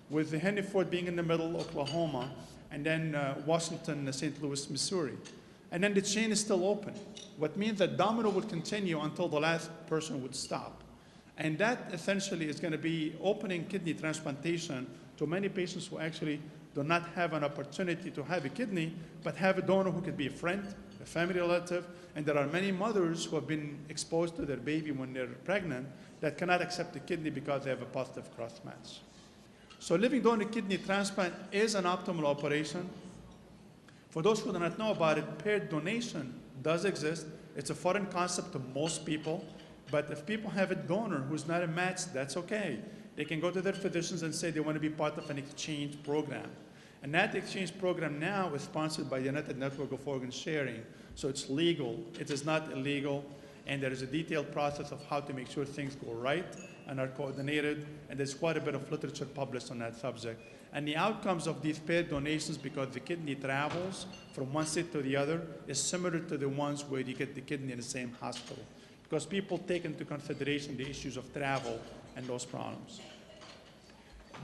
with the Henry Ford being in the middle, Oklahoma, and then Washington, St. Louis, Missouri. And then the chain is still open, what means that domino would continue until the last person would stop. And that essentially is going to be opening kidney transplantation to many patients who actually do not have an opportunity to have a kidney, but have a donor who could be a friend, a family relative, and there are many mothers who have been exposed to their baby when they're pregnant that cannot accept the kidney because they have a positive cross match. So living donor kidney transplant is an optimal operation. For those who do not know about it, paired donation does exist. It's a foreign concept to most people, but if people have a donor who's not a match, that's okay. They can go to their physicians and say they want to be part of an exchange program. And that exchange program now is sponsored by the United Network of Organ Sharing. So it's legal, it is not illegal, and there is a detailed process of how to make sure things go right and are coordinated, and there's quite a bit of literature published on that subject. And the outcomes of these paired donations, because the kidney travels from one state to the other, is similar to the ones where you get the kidney in the same hospital, because people take into consideration the issues of travel and those problems.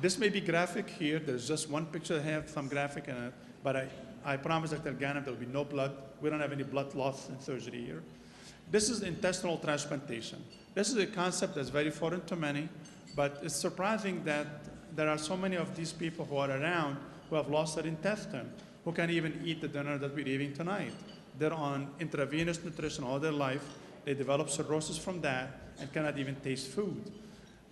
This may be graphic here. There's just one picture that has some graphic in it, but I promise Dr. Ganem there will be no blood. We don't have any blood loss in surgery here. This is intestinal transplantation. This is a concept that's very foreign to many, but it's surprising that there are so many of these people who are around who have lost their intestine, who can't even eat the dinner that we're eating tonight. They're on intravenous nutrition all their life. They develop cirrhosis from that and cannot even taste food.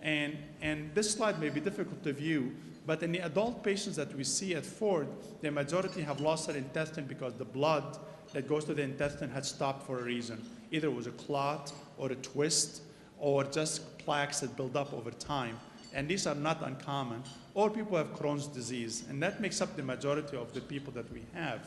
And this slide may be difficult to view, but in the adult patients that we see at Ford, the majority have lost their intestine because the blood that goes to the intestine had stopped for a reason. Either it was a clot or a twist or just plaques that build up over time. And these are not uncommon. Or people have Crohn's disease, and that makes up the majority of the people that we have.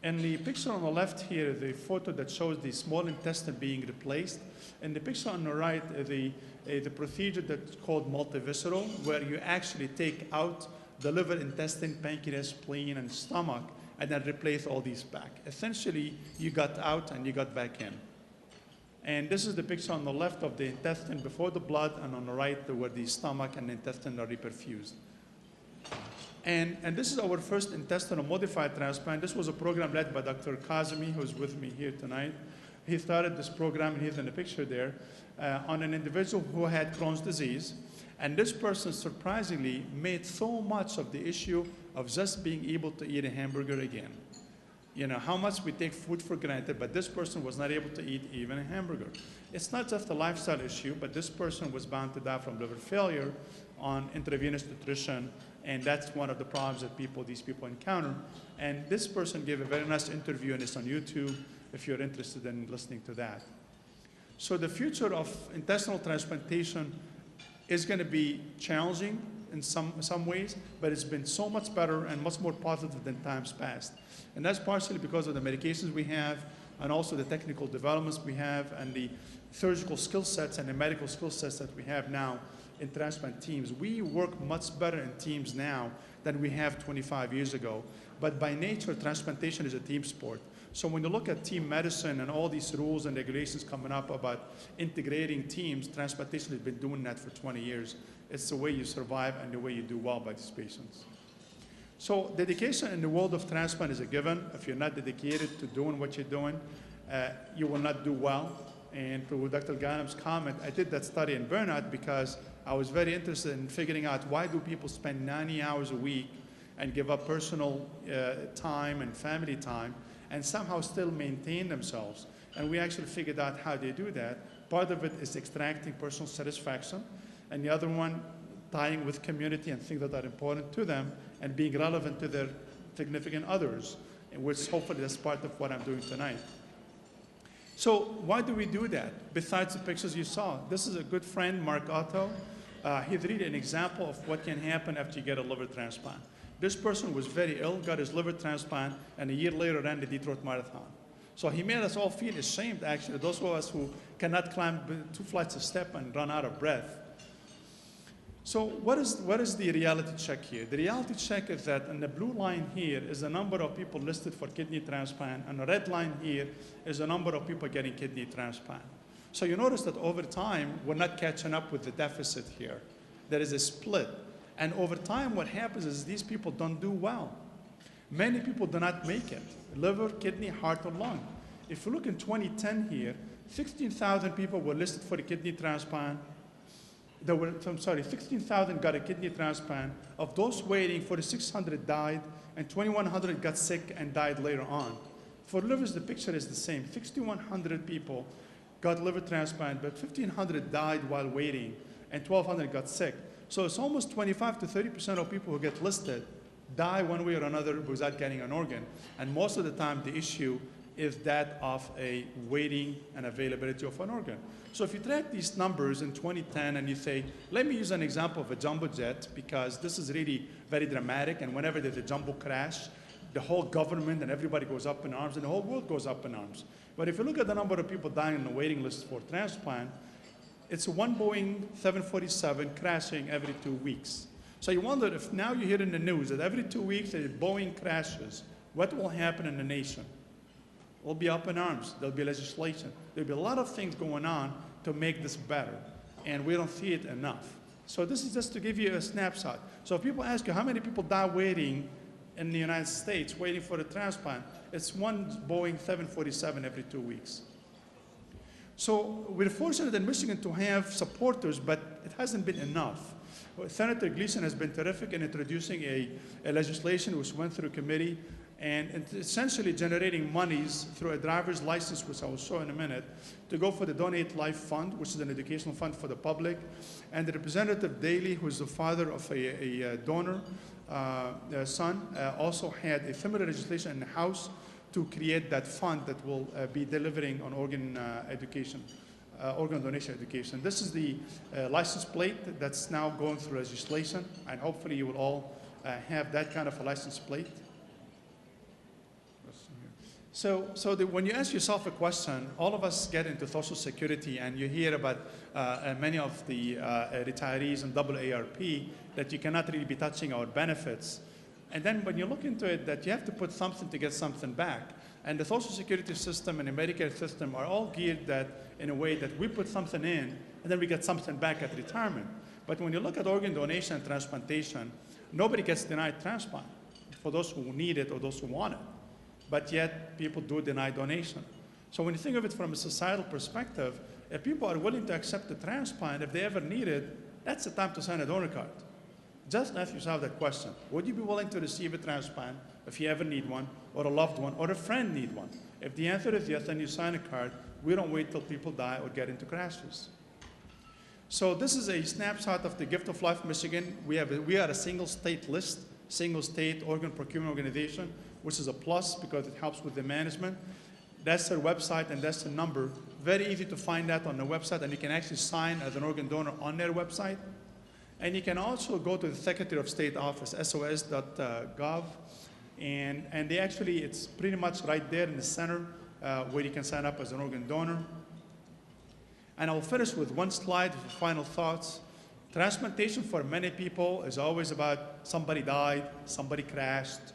And the picture on the left here is the photo that shows the small intestine being replaced. And the picture on the right is the procedure that's called multivisceral, where you actually take out the liver, intestine, pancreas, spleen, and stomach, and then replace all these back. Essentially, you got out and you got back in. And this is the picture on the left of the intestine before the blood, and on the right where the stomach and the intestine are reperfused. And this is our first intestinal modified transplant. This was a program led by Dr. Kazemi, who's with me here tonight. He started this program, and he's in the picture there, on an individual who had Crohn's disease. And this person surprisingly made so much of the issue of just being able to eat a hamburger again. You know, how much we take food for granted, but this person was not able to eat even a hamburger. It's not just a lifestyle issue, but this person was bound to die from liver failure on intravenous nutrition, and that's one of the problems that these people encounter. And this person gave a very nice interview, and it's on YouTube if you're interested in listening to that. So the future of intestinal transplantation is going to be challenging in some ways, but it's been so much better and much more positive than times past. And that's partially because of the medications we have, and also the technical developments we have, and the surgical skill sets and the medical skill sets that we have now in transplant teams. We work much better in teams now than we have 25 years ago. But by nature, transplantation is a team sport. So when you look at team medicine and all these rules and regulations coming up about integrating teams, transplantation has been doing that for 20 years. It's the way you survive and the way you do well by these patients. So dedication in the world of transplant is a given. If you're not dedicated to doing what you're doing, you will not do well. And to Dr. Ghanem's comment, I did that study in burnout because I was very interested in figuring out why do people spend 90 hours a week and give up personal time and family time and somehow still maintain themselves. And we actually figured out how they do that. Part of it is extracting personal satisfaction, and the other one tying with community and things that are important to them and being relevant to their significant others, which hopefully that's part of what I'm doing tonight. So why do we do that? Besides the pictures you saw, this is a good friend, Mark Otto. He's really an example of what can happen after you get a liver transplant. This person was very ill, got his liver transplant, and a year later ran the Detroit Marathon. So he made us all feel ashamed, actually, those of us who cannot climb 2 flights of steps and run out of breath. So what is the reality check here? The reality check is that in the blue line here is the number of people listed for kidney transplant, and the red line here is the number of people getting kidney transplant. So you notice that over time, we're not catching up with the deficit here. There is a split. And over time, what happens is these people don't do well. Many people do not make it. Liver, kidney, heart, or lung. If you look in 2010 here, 16,000 people were listed for a kidney transplant. 16,000 got a kidney transplant. Of those waiting, 4,600 died, and 2,100 got sick and died later on. For livers, the picture is the same. 6,100 people got liver transplant, but 1,500 died while waiting, and 1,200 got sick. So it's almost 25 to 30% of people who get listed die one way or another without getting an organ. And most of the time, the issue is that of a waiting and availability of an organ. So if you track these numbers in 2010 and you say, let me use an example of a jumbo jet, because this is really very dramatic, and whenever there's a jumbo crash, the whole government and everybody goes up in arms, and the whole world goes up in arms. But if you look at the number of people dying on the waiting list for transplant, it's one Boeing 747 crashing every 2 weeks. So you wonder if now you hear in the news that every 2 weeks a Boeing crashes, what will happen in the nation? We'll be up in arms. There'll be legislation. There'll be a lot of things going on to make this better, and we don't see it enough. So this is just to give you a snapshot. So if people ask you how many people die waiting in the United States, waiting for a transplant, it's one Boeing 747 every 2 weeks. So we're fortunate in Michigan to have supporters, but it hasn't been enough. Senator Gleason has been terrific in introducing a legislation which went through committee, and it's essentially generating monies through a driver's license, which I will show in a minute, to go for the Donate Life Fund, which is an educational fund for the public. And the Representative Daley, who is the father of a donor son, also had a similar legislation in the House to create that fund that will be delivering on organ donation education. This is the license plate that's now going through legislation, and hopefully you will all have that kind of a license plate. So when you ask yourself a question, all of us get into Social Security, and you hear about many of the retirees in AARP that you cannot really be touching our benefits. And then when you look into it, that you have to put something to get something back. And the Social Security system and the Medicare system are all geared that in a way that we put something in, and then we get something back at retirement. But when you look at organ donation and transplantation, nobody gets denied transplant for those who need it or those who want it. But yet, people do deny donation. So when you think of it from a societal perspective, if people are willing to accept the transplant, if they ever need it, that's the time to sign a donor card. Just ask yourself that question. Would you be willing to receive a transplant if you ever need one, or a loved one, or a friend need one? If the answer is yes, then you sign a card. We don't wait till people die or get into crashes. So this is a snapshot of the Gift of Life Michigan. We are a single state list, single state organ procurement organization, which is a plus because it helps with the management. That's their website and that's the number. Very easy to find that on the website, and you can actually sign as an organ donor on their website. And you can also go to the Secretary of State office, sos.gov, and they actually, it's pretty much right there in the center where you can sign up as an organ donor. And I'll finish with one slide for final thoughts. Transplantation for many people is always about somebody died, somebody crashed,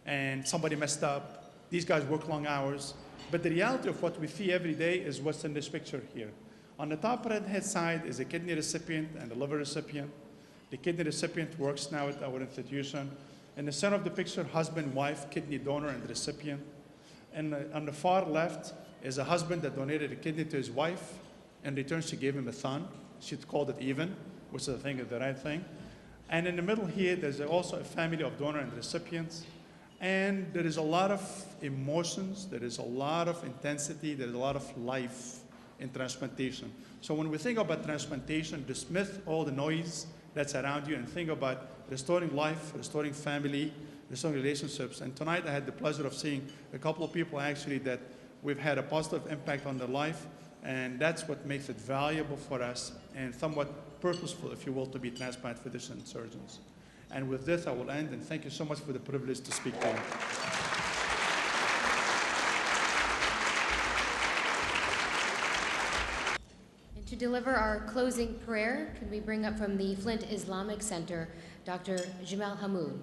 and somebody messed up. These guys work long hours. But the reality of what we see every day is what's in this picture here. On the top right-hand side is a kidney recipient and a liver recipient. The kidney recipient works now at our institution. In the center of the picture, husband, wife, kidney donor, and the recipient. And on the far left is a husband that donated a kidney to his wife. In return, she gave him a son. She called it even, which I think is the right thing. And in the middle here, there's also a family of donor and recipients. And there is a lot of emotions, there is a lot of intensity, there is a lot of life in transplantation. So when we think about transplantation, dismiss all the noise that's around you and think about restoring life, restoring family, restoring relationships. And tonight I had the pleasure of seeing a couple of people actually that we've had a positive impact on their life. And that's what makes it valuable for us and somewhat purposeful, if you will, to be transplant physicians and surgeons. And with this, I will end, and thank you so much for the privilege to speak to you. And to deliver our closing prayer, can we bring up from the Flint Islamic Center, Dr. Jamal Hamoud.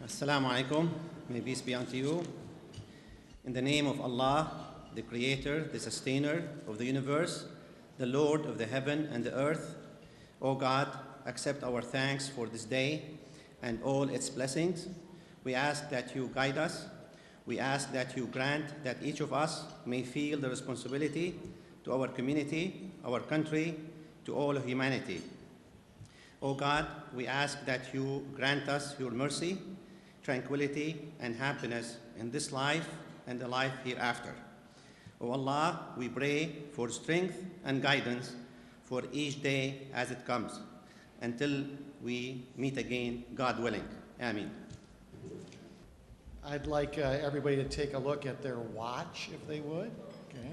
Assalamu alaikum. May peace be unto you. In the name of Allah, the Creator, the Sustainer of the universe, the Lord of the heaven and the earth, O God, accept our thanks for this day and all its blessings. We ask that you guide us. We ask that you grant that each of us may feel the responsibility to our community, our country, to all of humanity. O God, we ask that you grant us your mercy, tranquility, and happiness in this life and the life hereafter. O Allah, we pray for strength and guidance for each day as it comes, until we meet again, God willing. Ameen. I'd like everybody to take a look at their watch, if they would. Okay.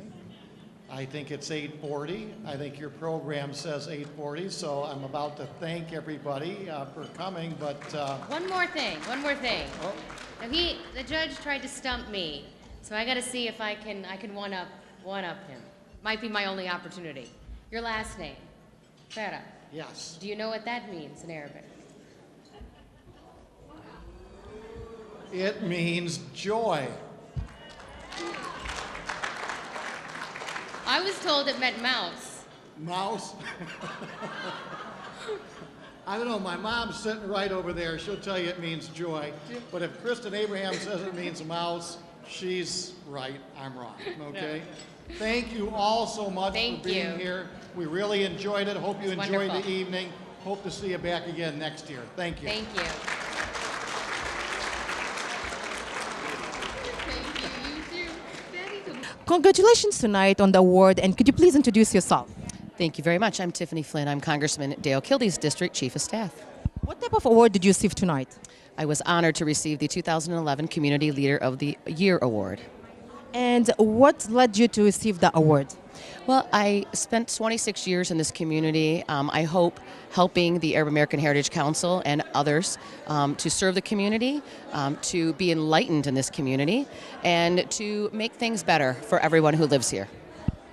I think it's 8:40. I think your program says 8:40, so I'm about to thank everybody for coming, but... One more thing. Oh. Now the judge tried to stump me, so I gotta see if I can one-up him. Might be my only opportunity. Your last name, Farah. Yes. Do you know what that means in Arabic? It means joy. I was told it meant mouse. Mouse? I don't know, my mom's sitting right over there. She'll tell you it means joy. But if Kristen Abraham says it means mouse, she's right, I'm wrong, okay? Thank you all so much for being here. We really enjoyed it. Hope you enjoyed the evening. Hope to see you back again next year. Thank you. Thank you. Congratulations tonight on the award, and could you please introduce yourself? Thank you very much. I'm Tiffany Flynn. I'm Congressman Dale Kilday's District Chief of Staff. What type of award did you receive tonight? I was honored to receive the 2011 Community Leader of the Year Award. And what led you to receive the award? Well, I spent 26 years in this community. I hope helping the Arab American Heritage Council and others to serve the community, to be enlightened in this community, and to make things better for everyone who lives here.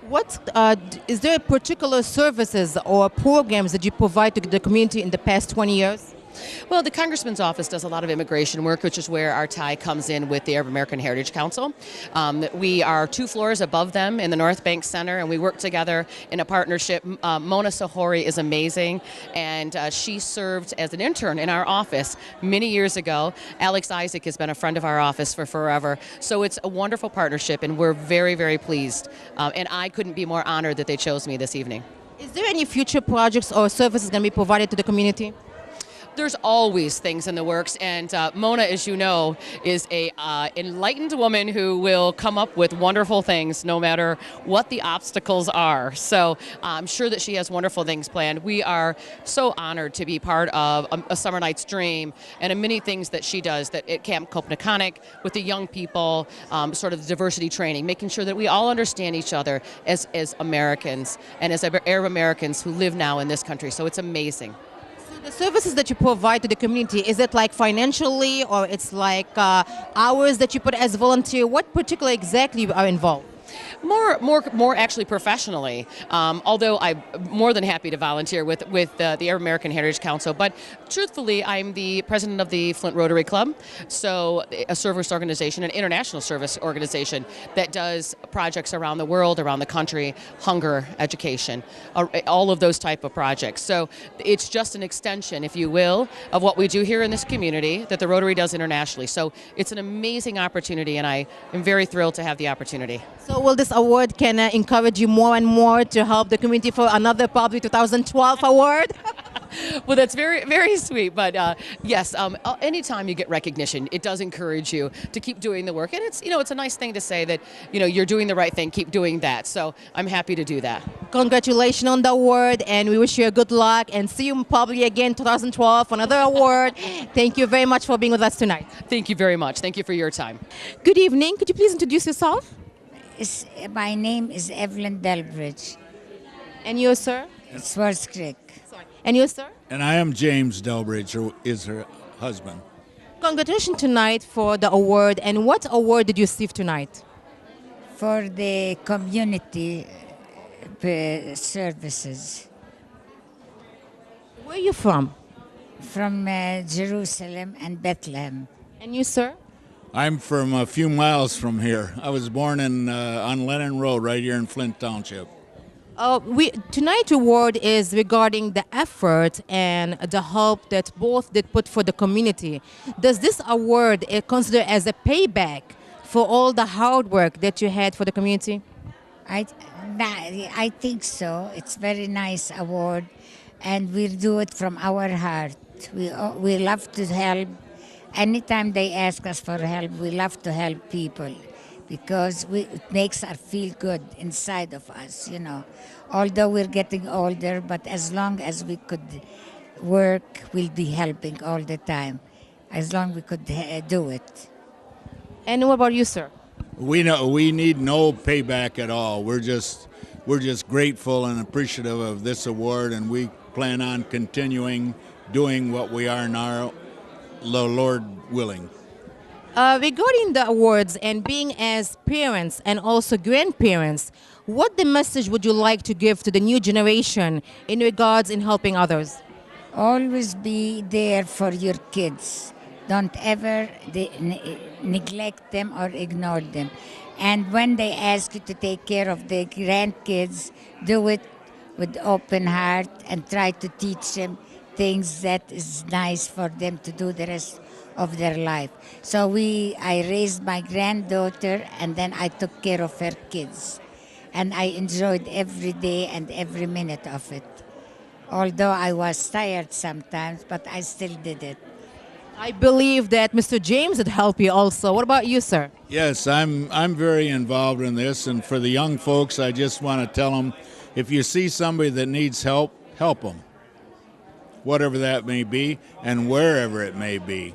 What is there particular services or programs that you provide to the community in the past 20 years? Well, the Congressman's office does a lot of immigration work, which is where our tie comes in with the Arab American Heritage Council. We are 2 floors above them in the North Bank Center, and we work together in a partnership. Mona Sahori is amazing, and she served as an intern in our office many years ago. Alex Isaac has been a friend of our office for forever. So it's a wonderful partnership, and we're very, very pleased. And I couldn't be more honored that they chose me this evening. Is there any future projects or services going to be provided to the community? There's always things in the works, and Mona, as you know, is a enlightened woman who will come up with wonderful things no matter what the obstacles are. So I'm sure that she has wonderful things planned. We are so honored to be part of a Summer Night's Dream and many things that she does that at Camp Kopnakonic with the young people, sort of diversity training, making sure that we all understand each other as Americans and as Arab Americans who live now in this country. So it's amazing. The services that you provide to the community, is it like financially or it's like hours that you put as volunteer? What particular exactly are involved? More actually professionally, although I'm more than happy to volunteer with the Arab American Heritage Council. But truthfully, I'm the president of the Flint Rotary Club, so a service organization, an international service organization that does projects around the world, around the country, hunger, education, all of those type of projects. So it's just an extension, if you will, of what we do here in this community that the Rotary does internationally. So it's an amazing opportunity, and I am very thrilled to have the opportunity. So will this award can encourage you more and more to help the community for another probably 2012 award? Well, that's very, very sweet. But yes, anytime you get recognition, it does encourage you to keep doing the work. And it's, it's a nice thing to say that, you're doing the right thing, keep doing that. So I'm happy to do that. Congratulations on the award, and we wish you good luck and see you probably again 2012 for another award. Thank you very much for being with us tonight. Thank you very much. Thank you for your time. Good evening. Could you please introduce yourself? My name is Evelyn Delbridge. And you, sir? Swartz Creek. And you, sir? And I am James Delbridge, who is her husband. Congratulations tonight for the award. And what award did you receive tonight? For the community services. Where are you from? From Jerusalem and Bethlehem. And you, sir? I'm from a few miles from here. I was born on Lennon Road, right here in Flint Township. Tonight's award is regarding the effort and the help that both did put for the community. Does this award consider as a payback for all the hard work that you had for the community? I think so. It's very nice award, and we do it from our heart. We love to help. Anytime they ask us for help, we love to help people because it makes us feel good inside of us, Although we're getting older, but as long as we could work, we'll be helping all the time, as long as we could do it. And what about you, sir? We need no payback at all. We're just grateful and appreciative of this award, and we plan on continuing doing what we are now, the Lord willing. Regarding the awards and being as parents and also grandparents, what the message would you like to give to the new generation in regards in helping others? Always be there for your kids. Don't ever neglect them or ignore them. And when they ask you to take care of their grandkids, do it with open heart and try to teach them things that is nice for them to do the rest of their life. So I raised my granddaughter, and then I took care of her kids. And I enjoyed every day and every minute of it. Although I was tired sometimes, but I still did it. I believe that Mr. James would help you also. What about you, sir? Yes, I'm very involved in this, and for the young folks, I just want to tell them, if you see somebody that needs help, help them, whatever that may be and wherever it may be.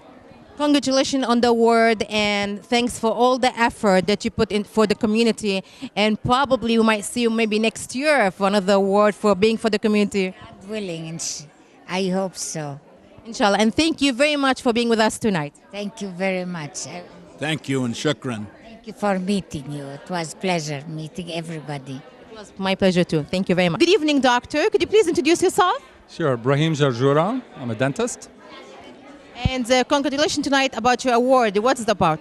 Congratulations on the award, and thanks for all the effort that you put in for the community. And probably we might see you maybe next year for another award for being for the community. God willing, I hope so. Inshallah. And thank you very much for being with us tonight. Thank you very much. Thank you and shukran. Thank you for meeting you. It was a pleasure meeting everybody. It was my pleasure too. Thank you very much. Good evening, doctor. Could you please introduce yourself? Sure. Brahim Jarjura. I'm a dentist. And congratulations tonight about your award. What's it about?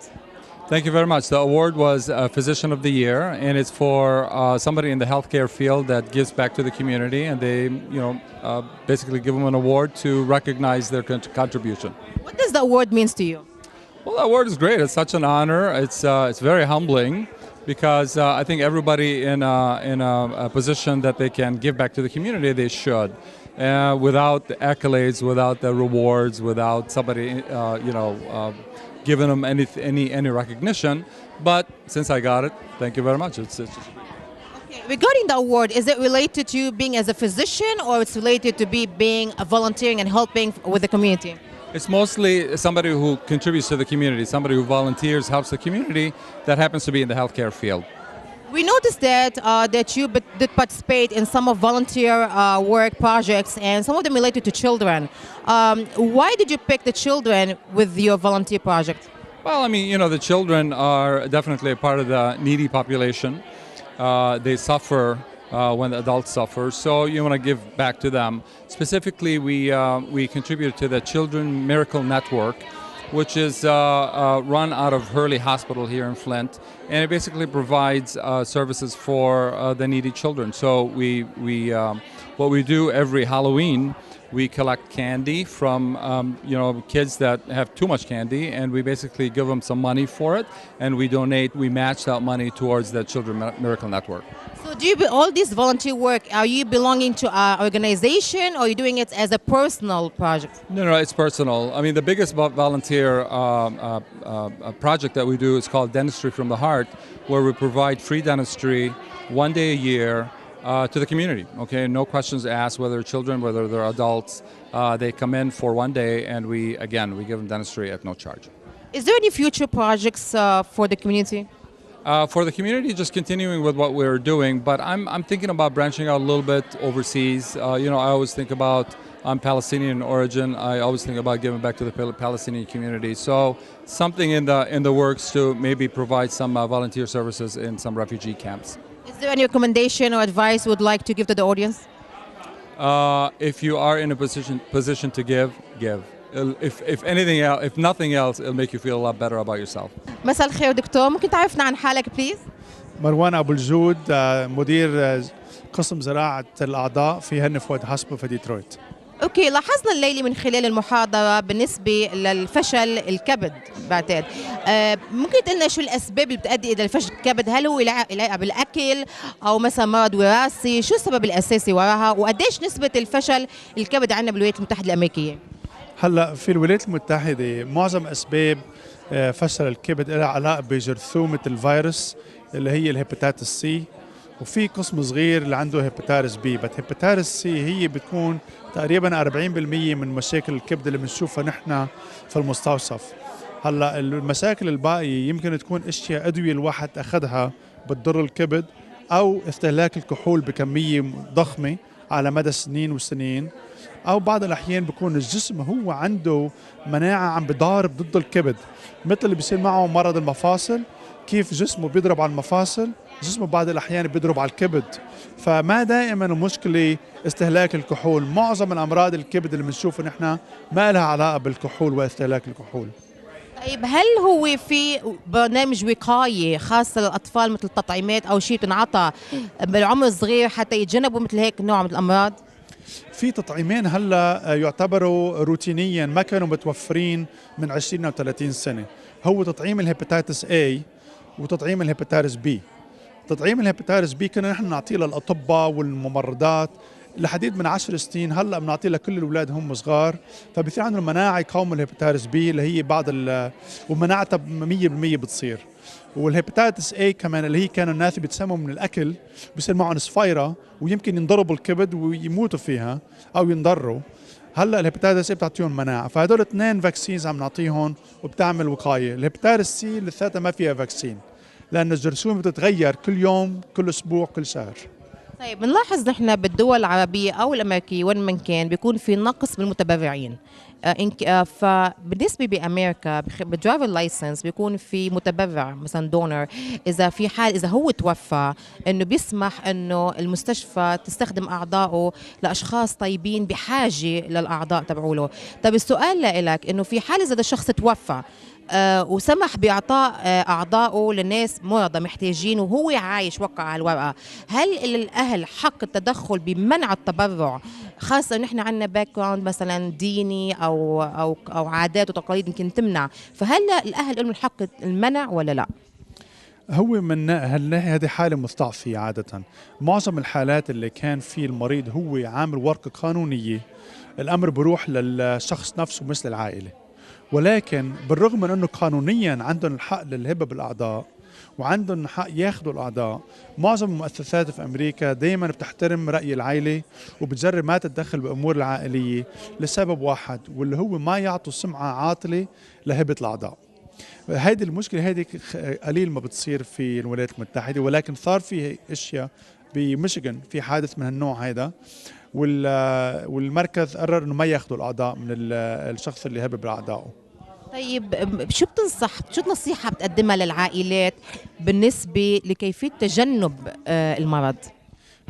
Thank you very much. The award was Physician of the Year, and it's for somebody in the healthcare field that gives back to the community, and they, basically give them an award to recognize their contribution. What does the award mean to you? Well, the award is great. It's such an honor. It's very humbling because I think everybody in a position that they can give back to the community, they should. Without the accolades, without the rewards, without somebody, giving them any recognition. But since I got it, thank you very much. It's just Okay. Regarding the award, is it related to you being as a physician, or it's related to being a volunteering and helping with the community? It's mostly somebody who contributes to the community, somebody who volunteers, helps the community that happens to be in the healthcare field. We noticed that you did participate in some of volunteer work projects, and some of them related to children. Why did you pick the children with your volunteer project? Well, I mean, the children are definitely a part of the needy population. They suffer when the adults suffer, so you want to give back to them. Specifically, we contributed to the Children Miracle Network, which is run out of Hurley Hospital here in Flint, and it basically provides services for the needy children. So what we do every Halloween, we collect candy from kids that have too much candy, and we basically give them some money for it, and we match that money towards the Children Miracle Network. So do you all this volunteer work, are you belonging to an organization, or are you doing it as a personal project? No, it's personal. I mean, the biggest volunteer project that we do is called Dentistry from the Heart, where we provide free dentistry 1 day a year to the community. Okay, no questions asked, whether children, whether they're adults. They come in for 1 day, and we give them dentistry at no charge. Is there any future projects for the community? For the community, just continuing with what we're doing, but I'm thinking about branching out a little bit overseas. I always think about, I'm Palestinian origin. I always think about giving back to the Palestinian community. So something in the works to maybe provide some volunteer services in some refugee camps. Is there any recommendation or advice you would like to give to the audience? If you are in a position to give. If nothing else, it'll make you feel a lot better about yourself. مساء الخير دكتور، ممكن تعرفنا عن حالك بليز؟ مروان أبو الجود، مدير قسم زراعة الأعضاء في هنري فورد هوسبيتال في ديترويت. اوكي، لاحظنا الليله من خلال المحاضره بالنسبه للفشل الكبد بعتقد، ممكن تقلنا شو الاسباب اللي بتؤدي الى الفشل الكبد؟ هل هو علاقه بالاكل او مثلا مرض وراثي؟ شو السبب الاساسي وراها؟ وقديش نسبه الفشل الكبد عندنا بالولايات المتحده الامريكيه؟ هلا في الولايات المتحده معظم اسباب فشل الكبد لها علاقه بجرثومه الفيروس اللي هي الهيباتيتس سي، وفي قسم صغير اللي عنده هيباتيتس بي. بس هيباتيتس سي هي بتكون تقريبا 40% من مشاكل الكبد اللي بنشوفها نحن في المستوصف. هلا المشاكل الباقيه يمكن تكون اشياء ادويه الواحد اخذها بتضر الكبد، او استهلاك الكحول بكميه ضخمه على مدى سنين وسنين، او بعض الاحيان بيكون الجسم هو عنده مناعه عم بضارب ضد الكبد، مثل اللي بيصير معه مرض المفاصل، كيف جسمه بيضرب على المفاصل جسمه بعض الاحيان بيضرب على الكبد. فما دائما المشكله استهلاك الكحول، معظم الامراض الكبد اللي بنشوفها نحن ما لها علاقه بالكحول واستهلاك الكحول. طيب هل هو في برنامج وقاية خاصة للأطفال مثل التطعيمات أو شيء تنعطى بالعمر الصغير حتى يتجنبوا مثل هيك نوع من الأمراض؟ في تطعيمين هلا يعتبروا روتينيا ما كانوا متوفرين من 20 أو 30 سنة، هو تطعيم الهيباتيتس A وتطعيم الهيباتيتس B. تطعيم الهيباتيتس B كنا نحن نعطيه للأطباء والممرضات لحديد من 10 سنين، هلا بنعطيه لكل الاولاد هم صغار، فبصير عندهم مناعه يقاوم الهيباتيتس بي اللي هي بعض ومناعتها 100% بتصير. والهيباتيتس اي كمان اللي هي كانوا الناس بيتسموا من الاكل بصير معهم صفيره ويمكن ينضربوا الكبد ويموتوا فيها او ينضروا. هلا الهيباتيتس اي بتعطيهم مناعه، فهدول 2 فاكسينز عم نعطيهم وبتعمل وقايه. الهيباتيتس سي لساتها ما فيها فاكسين لان الجرثومه بتتغير كل يوم، كل اسبوع، كل شهر. طيب بنلاحظ نحن بالدول العربية أو الأمريكية وين من كان بيكون في نقص بالمتبرعين، فبالنسبة بأمريكا بالدرايفر لايسنس بيكون في متبرع مثلا دونر، إذا هو توفى إنه بيسمح إنه المستشفى تستخدم أعضائه لأشخاص طيبين بحاجة للأعضاء تبعوله. طب السؤال لك إنه في حال إذا الشخص توفى وسمح بإعطاء أعضائه للناس مرضى محتاجين وهو عايش وقع على الورقة، هل للأهل حق التدخل بمنع التبرع، خاصة إن إحنا عندنا باك جراوند مثلا ديني أو عادات وتقاليد يمكن تمنع، فهل الأهل لهم الحق المنع ولا لا؟ هو من هالناحية هذه حالة مستعصية عادة. معظم الحالات اللي كان في المريض هو عامل ورقة قانونية، الأمر بروح للشخص نفسه مثل العائلة. ولكن بالرغم من أنه قانونيا عندهم الحق للهبة بالأعضاء وعندهم حق ياخذوا الأعضاء، معظم المؤسسات في أمريكا دايما بتحترم رأي العائلة وبتجرب ما تتدخل بأمور العائلية لسبب واحد، واللي هو ما يعطوا سمعة عاطلة لهبة الأعضاء. هيدي المشكلة هيدي قليل ما بتصير في الولايات المتحدة، ولكن صار في اشياء بميشيغان في حادث من هالنوع هيدا، والمركز قرر انه ما ياخذوا الاعضاء من الشخص اللي هبب اعضائه. طيب شو النصيحة بتقدمها للعائلات بالنسبة لكيفية تجنب المرض؟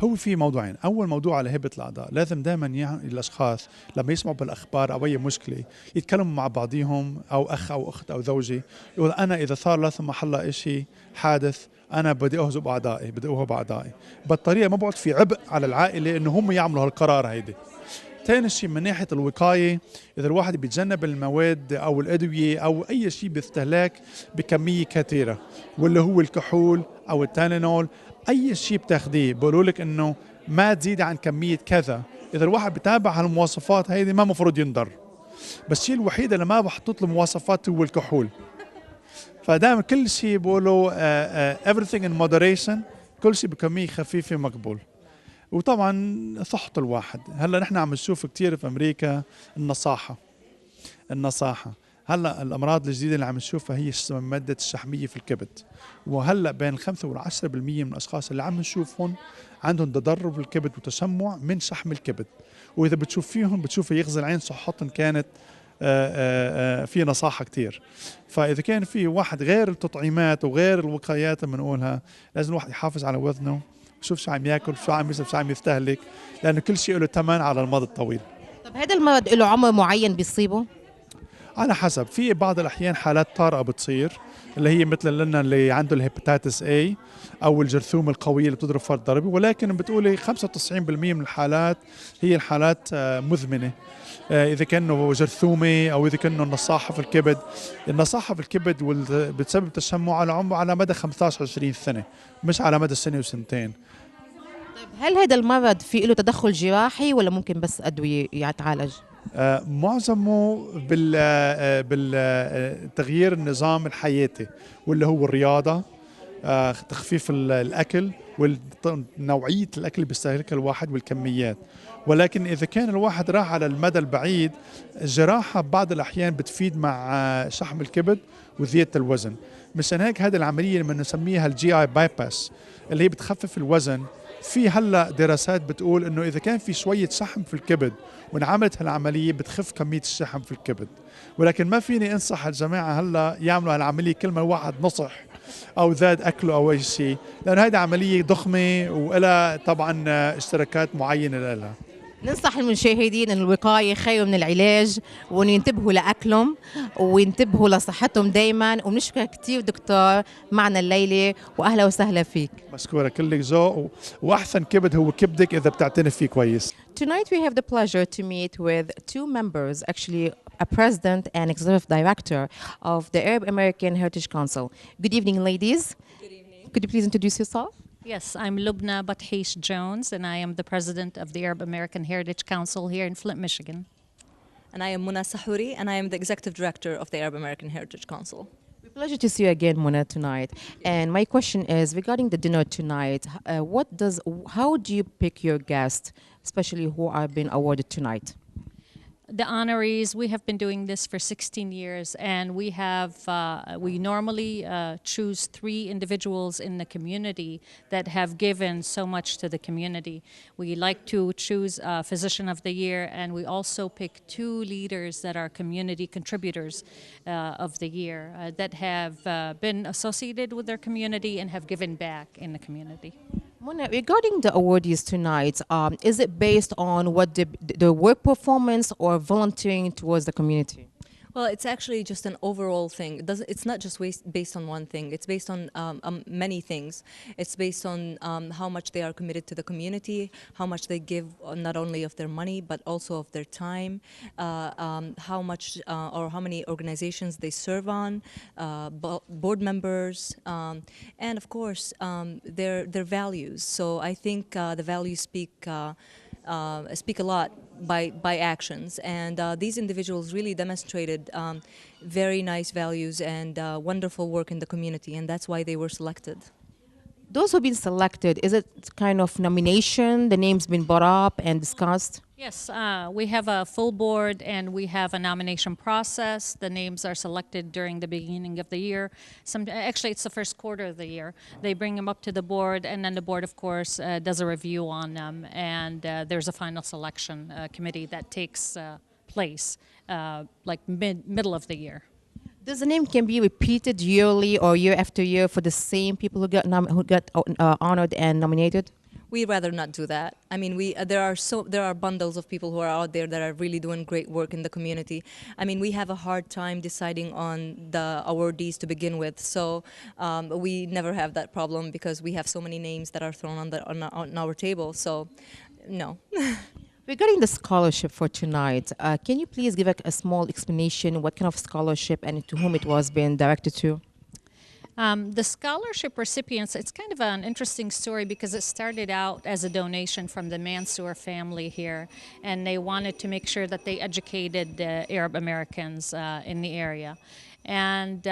هو في موضوعين، اول موضوع على هبه الاعضاء، لازم دائما الاشخاص لما يسمعوا بالاخبار او اي مشكله يتكلموا مع بعضهم او اخ او اخت او زوجي، يقول انا اذا صار لا سمح الله شيء حادث انا بدي اهزب اعضائي، بدي اوهب اعضائي، بالطريقه ما بقعد في عبء على العائله انه هم يعملوا هالقرار هيدي. ثاني شيء من ناحيه الوقايه، اذا الواحد بيتجنب المواد او الادويه او اي شيء باستهلاك بكميه كثيره، واللي هو الكحول او التانينول، اي شيء بتاخديه بقولوا لك انه ما تزيد عن كميه كذا، اذا الواحد بتابع هالمواصفات هيدي ما مفروض ينضر. بس الشيء الوحيد اللي ما بحطط له مواصفات هو الكحول. فدائما كل شيء بقولوا everything in moderation، كل شيء بكميه خفيفه مقبول. وطبعا صحة الواحد، هلا نحن عم نشوف كثير في امريكا النصاحة. هلا الامراض الجديده اللي عم نشوفها هي ماده الشحميه في الكبد، وهلا بين 5 و 10% من الاشخاص اللي عم نشوفهم عندهم تضرر بالكبد وتشمع من شحم الكبد، واذا بتشوف فيهم بتشوف يغزي العين صحتهم كانت في نصاحه كثير. فاذا كان في واحد غير التطعيمات وغير الوقايات اللي بنقولها، لازم الواحد يحافظ على وزنه، يشوف شو عم ياكل، شو عم يشرب، شو عم يستهلك، لانه كل شيء له ثمن على المدى الطويل. طب هذا المرض له عمر معين بيصيبه؟ على حسب، في بعض الأحيان حالات طارئة بتصير اللي هي مثل اللي عنده الهيباتيتس A أو الجرثومة القوية اللي بتضرب فرد ضربي، ولكن بتقولي 95% من الحالات هي الحالات مزمنة، إذا كانه جرثومة أو إذا كانه نصاحة في الكبد. النصاحة في الكبد بتسبب تشمع على عمر على مدى 15-20 سنة، مش على مدى سنة وسنتين. طيب هل هذا المرض في له تدخل جراحي ولا ممكن بس أدوية يتعالج؟ معظمه بالتغيير النظام الحياتي، واللي هو الرياضة، تخفيف الأكل ونوعية الأكل اللي بيستهلكها الواحد والكميات. ولكن إذا كان الواحد راح على المدى البعيد، الجراحة بعض الأحيان بتفيد مع شحم الكبد وزيادة الوزن. مشان هيك هذه العملية اللي بنسميها الجي اي بايباس اللي هي بتخفف الوزن، في هلا دراسات بتقول انه اذا كان في شويه شحم في الكبد وانعملت هالعمليه بتخف كميه الشحم في الكبد. ولكن ما فيني انصح الجماعه هلا يعملوا هالعمليه كل ما الواحد نصح او زاد اكله او اي شيء، لانه هيدي عمليه ضخمه ولها طبعا اشتراكات معينه لها. ننصح المشاهدين ان الوقايه خير من العلاج، وان ينتبهوا لاكلهم وينتبهوا لصحتهم دائما. وبنشكرك كثير دكتور معنا الليله، واهلا وسهلا فيك. مشكوره، كلك ذوق، واحسن كبد هو كبدك اذا بتعتني فيه كويس. Tonight we have the pleasure to meet with two members, actually a president and executive director of the Arab American Heritage Council. Good evening, ladies. Good evening. Could you please introduce yourself? Yes, I'm Lubna Bathish Jones, and I am the president of the Arab American Heritage Council here in Flint, Michigan. And I am Muna Sahouri, and I am the executive director of the Arab American Heritage Council. Pleasure to see you again, Muna, tonight. And my question is regarding the dinner tonight. How do you pick your guests, especially who are being awarded tonight? The honorees, we have been doing this for 16 years, and we normally choose 3 individuals in the community that have given so much to the community. We like to choose a Physician of the Year, and we also pick 2 leaders that are community contributors of the year that have been associated with their community and have given back in the community. Mona, regarding the awardees tonight, is it based on what the work performance or volunteering towards the community? Well, it's actually just an overall thing. It's not just based on one thing. It's based on many things. It's based on how much they are committed to the community, how much they give not only of their money, but also of their time, how much or how many organizations they serve on, board members, and of course, their values. So I think the values speak a lot by actions, and these individuals really demonstrated very nice values and wonderful work in the community, and that's why they were selected. Those who've been selected, is it kind of nomination? The name's been brought up and discussed? Yes, we have a full board and we have a nomination process. The names are selected during the beginning of the year. Actually, it's the first quarter of the year. They bring them up to the board, and then the board, of course, does a review on them, and there's a final selection committee that takes place like middle of the year. Does the name can be repeated yearly or year after year for the same people who got honored and nominated? We'd rather not do that. I mean, there are bundles of people who are out there that are really doing great work in the community. I mean, we have a hard time deciding on the awardees to begin with, so we never have that problem because we have so many names that are thrown on our table. So, no. Regarding the scholarship for tonight, can you please give a small explanation what kind of scholarship and to whom it was being directed to? The scholarship recipients, it's kind of an interesting story because it started out as a donation from the Mansour family here, and they wanted to make sure that they educated Arab Americans in the area. And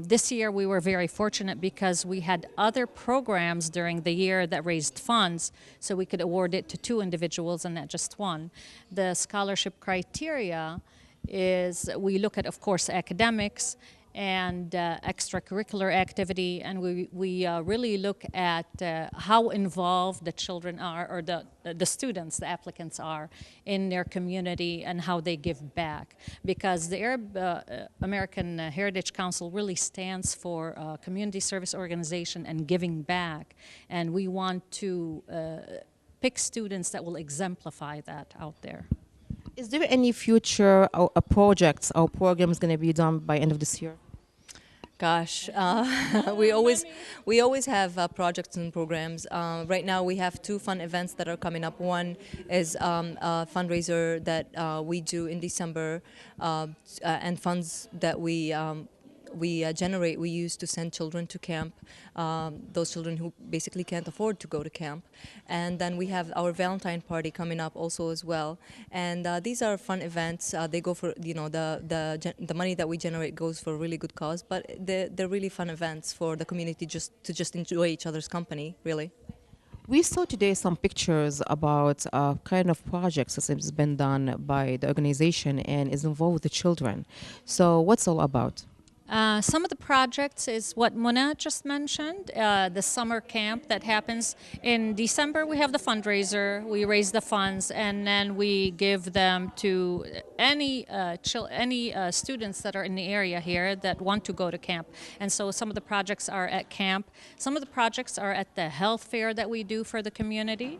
this year we were very fortunate because we had other programs during the year that raised funds, so we could award it to 2 individuals and not just 1. The scholarship criteria is we look at, of course, academics and extracurricular activity, and we really look at how involved the children are, or the students, the applicants are, in their community and how they give back. Because the Arab American Heritage Council really stands for community service organization and giving back, and we want to pick students that will exemplify that out there. Is there any future projects or programs going to be done by end of this year? Gosh, we always have projects and programs. Right now we have 2 fun events that are coming up. One is a fundraiser that we do in December, and funds that we generate, we use to send children to camp, those children who basically can't afford to go to camp. And then we have our Valentine party coming up also as well. And these are fun events. They go for, the money that we generate goes for a really good cause, but they're really fun events for the community to just enjoy each other's company, really. We saw today some pictures about kind of projects that has been done by the organization and is involved with the children. So what's all about? Some of the projects is what Mona just mentioned, the summer camp that happens in December. We have the fundraiser, we raise the funds, and then we give them to any students that are in the area here that want to go to camp. And so some of the projects are at camp. Some of the projects are at the health fair that we do for the community.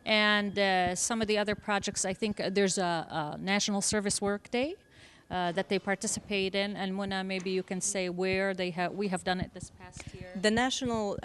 And some of the other projects, I think there's a National Service Work Day that they participate in, and Mona, maybe you can say where we have done it this past year. The national,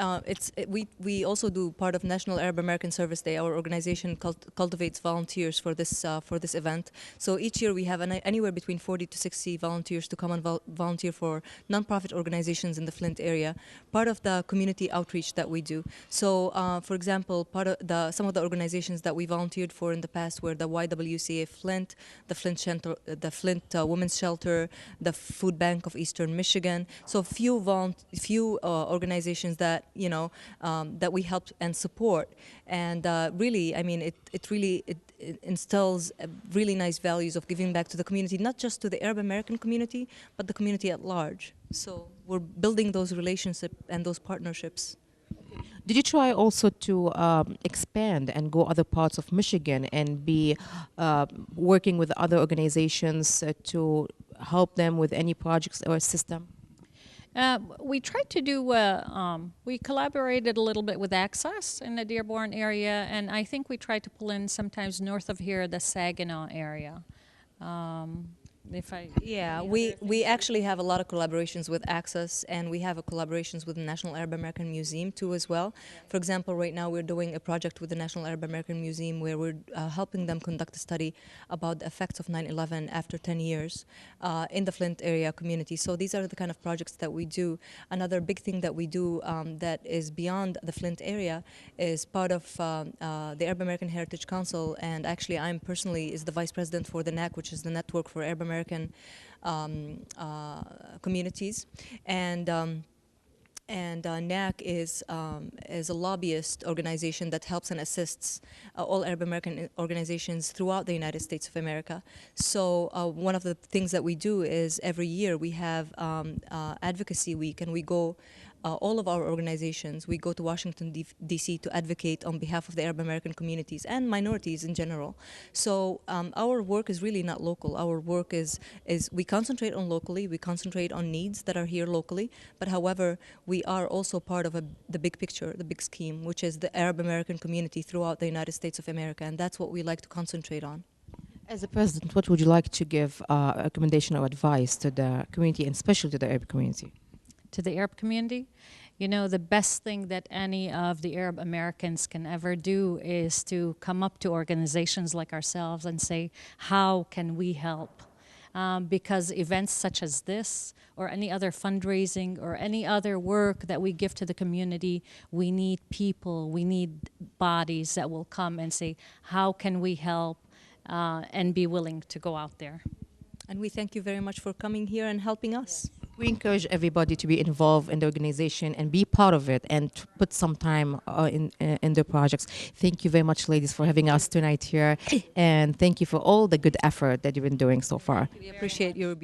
we also do part of National Arab American Service Day. Our organization cultivates volunteers for this event. So each year we have anywhere between 40 to 60 volunteers to come and volunteer for nonprofit organizations in the Flint area. Part of the community outreach that we do. So, for example, some of the organizations that we volunteered for in the past were the YWCA Flint, the Flint Women's Shelter, the Food Bank of Eastern Michigan. So few organizations that, you know, that we help and support. And really, I mean, it instills really nice values of giving back to the community, not just to the Arab American community, but the community at large. So we're building those relationships and those partnerships. Did you try also to expand and go other parts of Michigan and be working with other organizations to help them with any projects or system? We tried to do, we collaborated a little bit with Access in the Dearborn area, and I think we tried to pull in sometimes north of here, the Saginaw area. Yeah, we actually have a lot of collaborations with Access, and we have collaborations with the National Arab American Museum too as well. For example, right now we're doing a project with the National Arab American Museum where we're helping them conduct a study about the effects of 9/11 after 10 years in the Flint area community. So these are the kind of projects that we do. Another big thing that we do that is beyond the Flint area is part of the Arab American Heritage Council, and actually I'm personally is the vice president for the NAC, which is the Network for Arab American communities, and NAC is a lobbyist organization that helps and assists all Arab American organizations throughout the United States of America. So one of the things that we do is every year we have Advocacy Week, and we go. All of our organizations, we go to Washington, D.C. to advocate on behalf of the Arab American communities and minorities in general. So our work is really not local. Our work is we concentrate on locally, we concentrate on needs that are here locally, but however, we are also part of the big picture, the big scheme, which is the Arab American community throughout the United States of America, and that's what we like to concentrate on. As a president, what would you like to give a recommendation or advice to the community, and especially to the Arab community? To the Arab community, you know, the best thing that any of the Arab Americans can ever do is to come up to organizations like ourselves and say, how can we help? Because events such as this, or any other fundraising, or any other work that we give to the community, we need people, we need bodies that will come and say, how can we help, and be willing to go out there. And we thank you very much for coming here and helping us. We encourage everybody to be involved in the organization and be part of it and to put some time in their projects. Thank you very much, ladies, for having us tonight here. And thank you for all the good effort that you've been doing so far. We appreciate your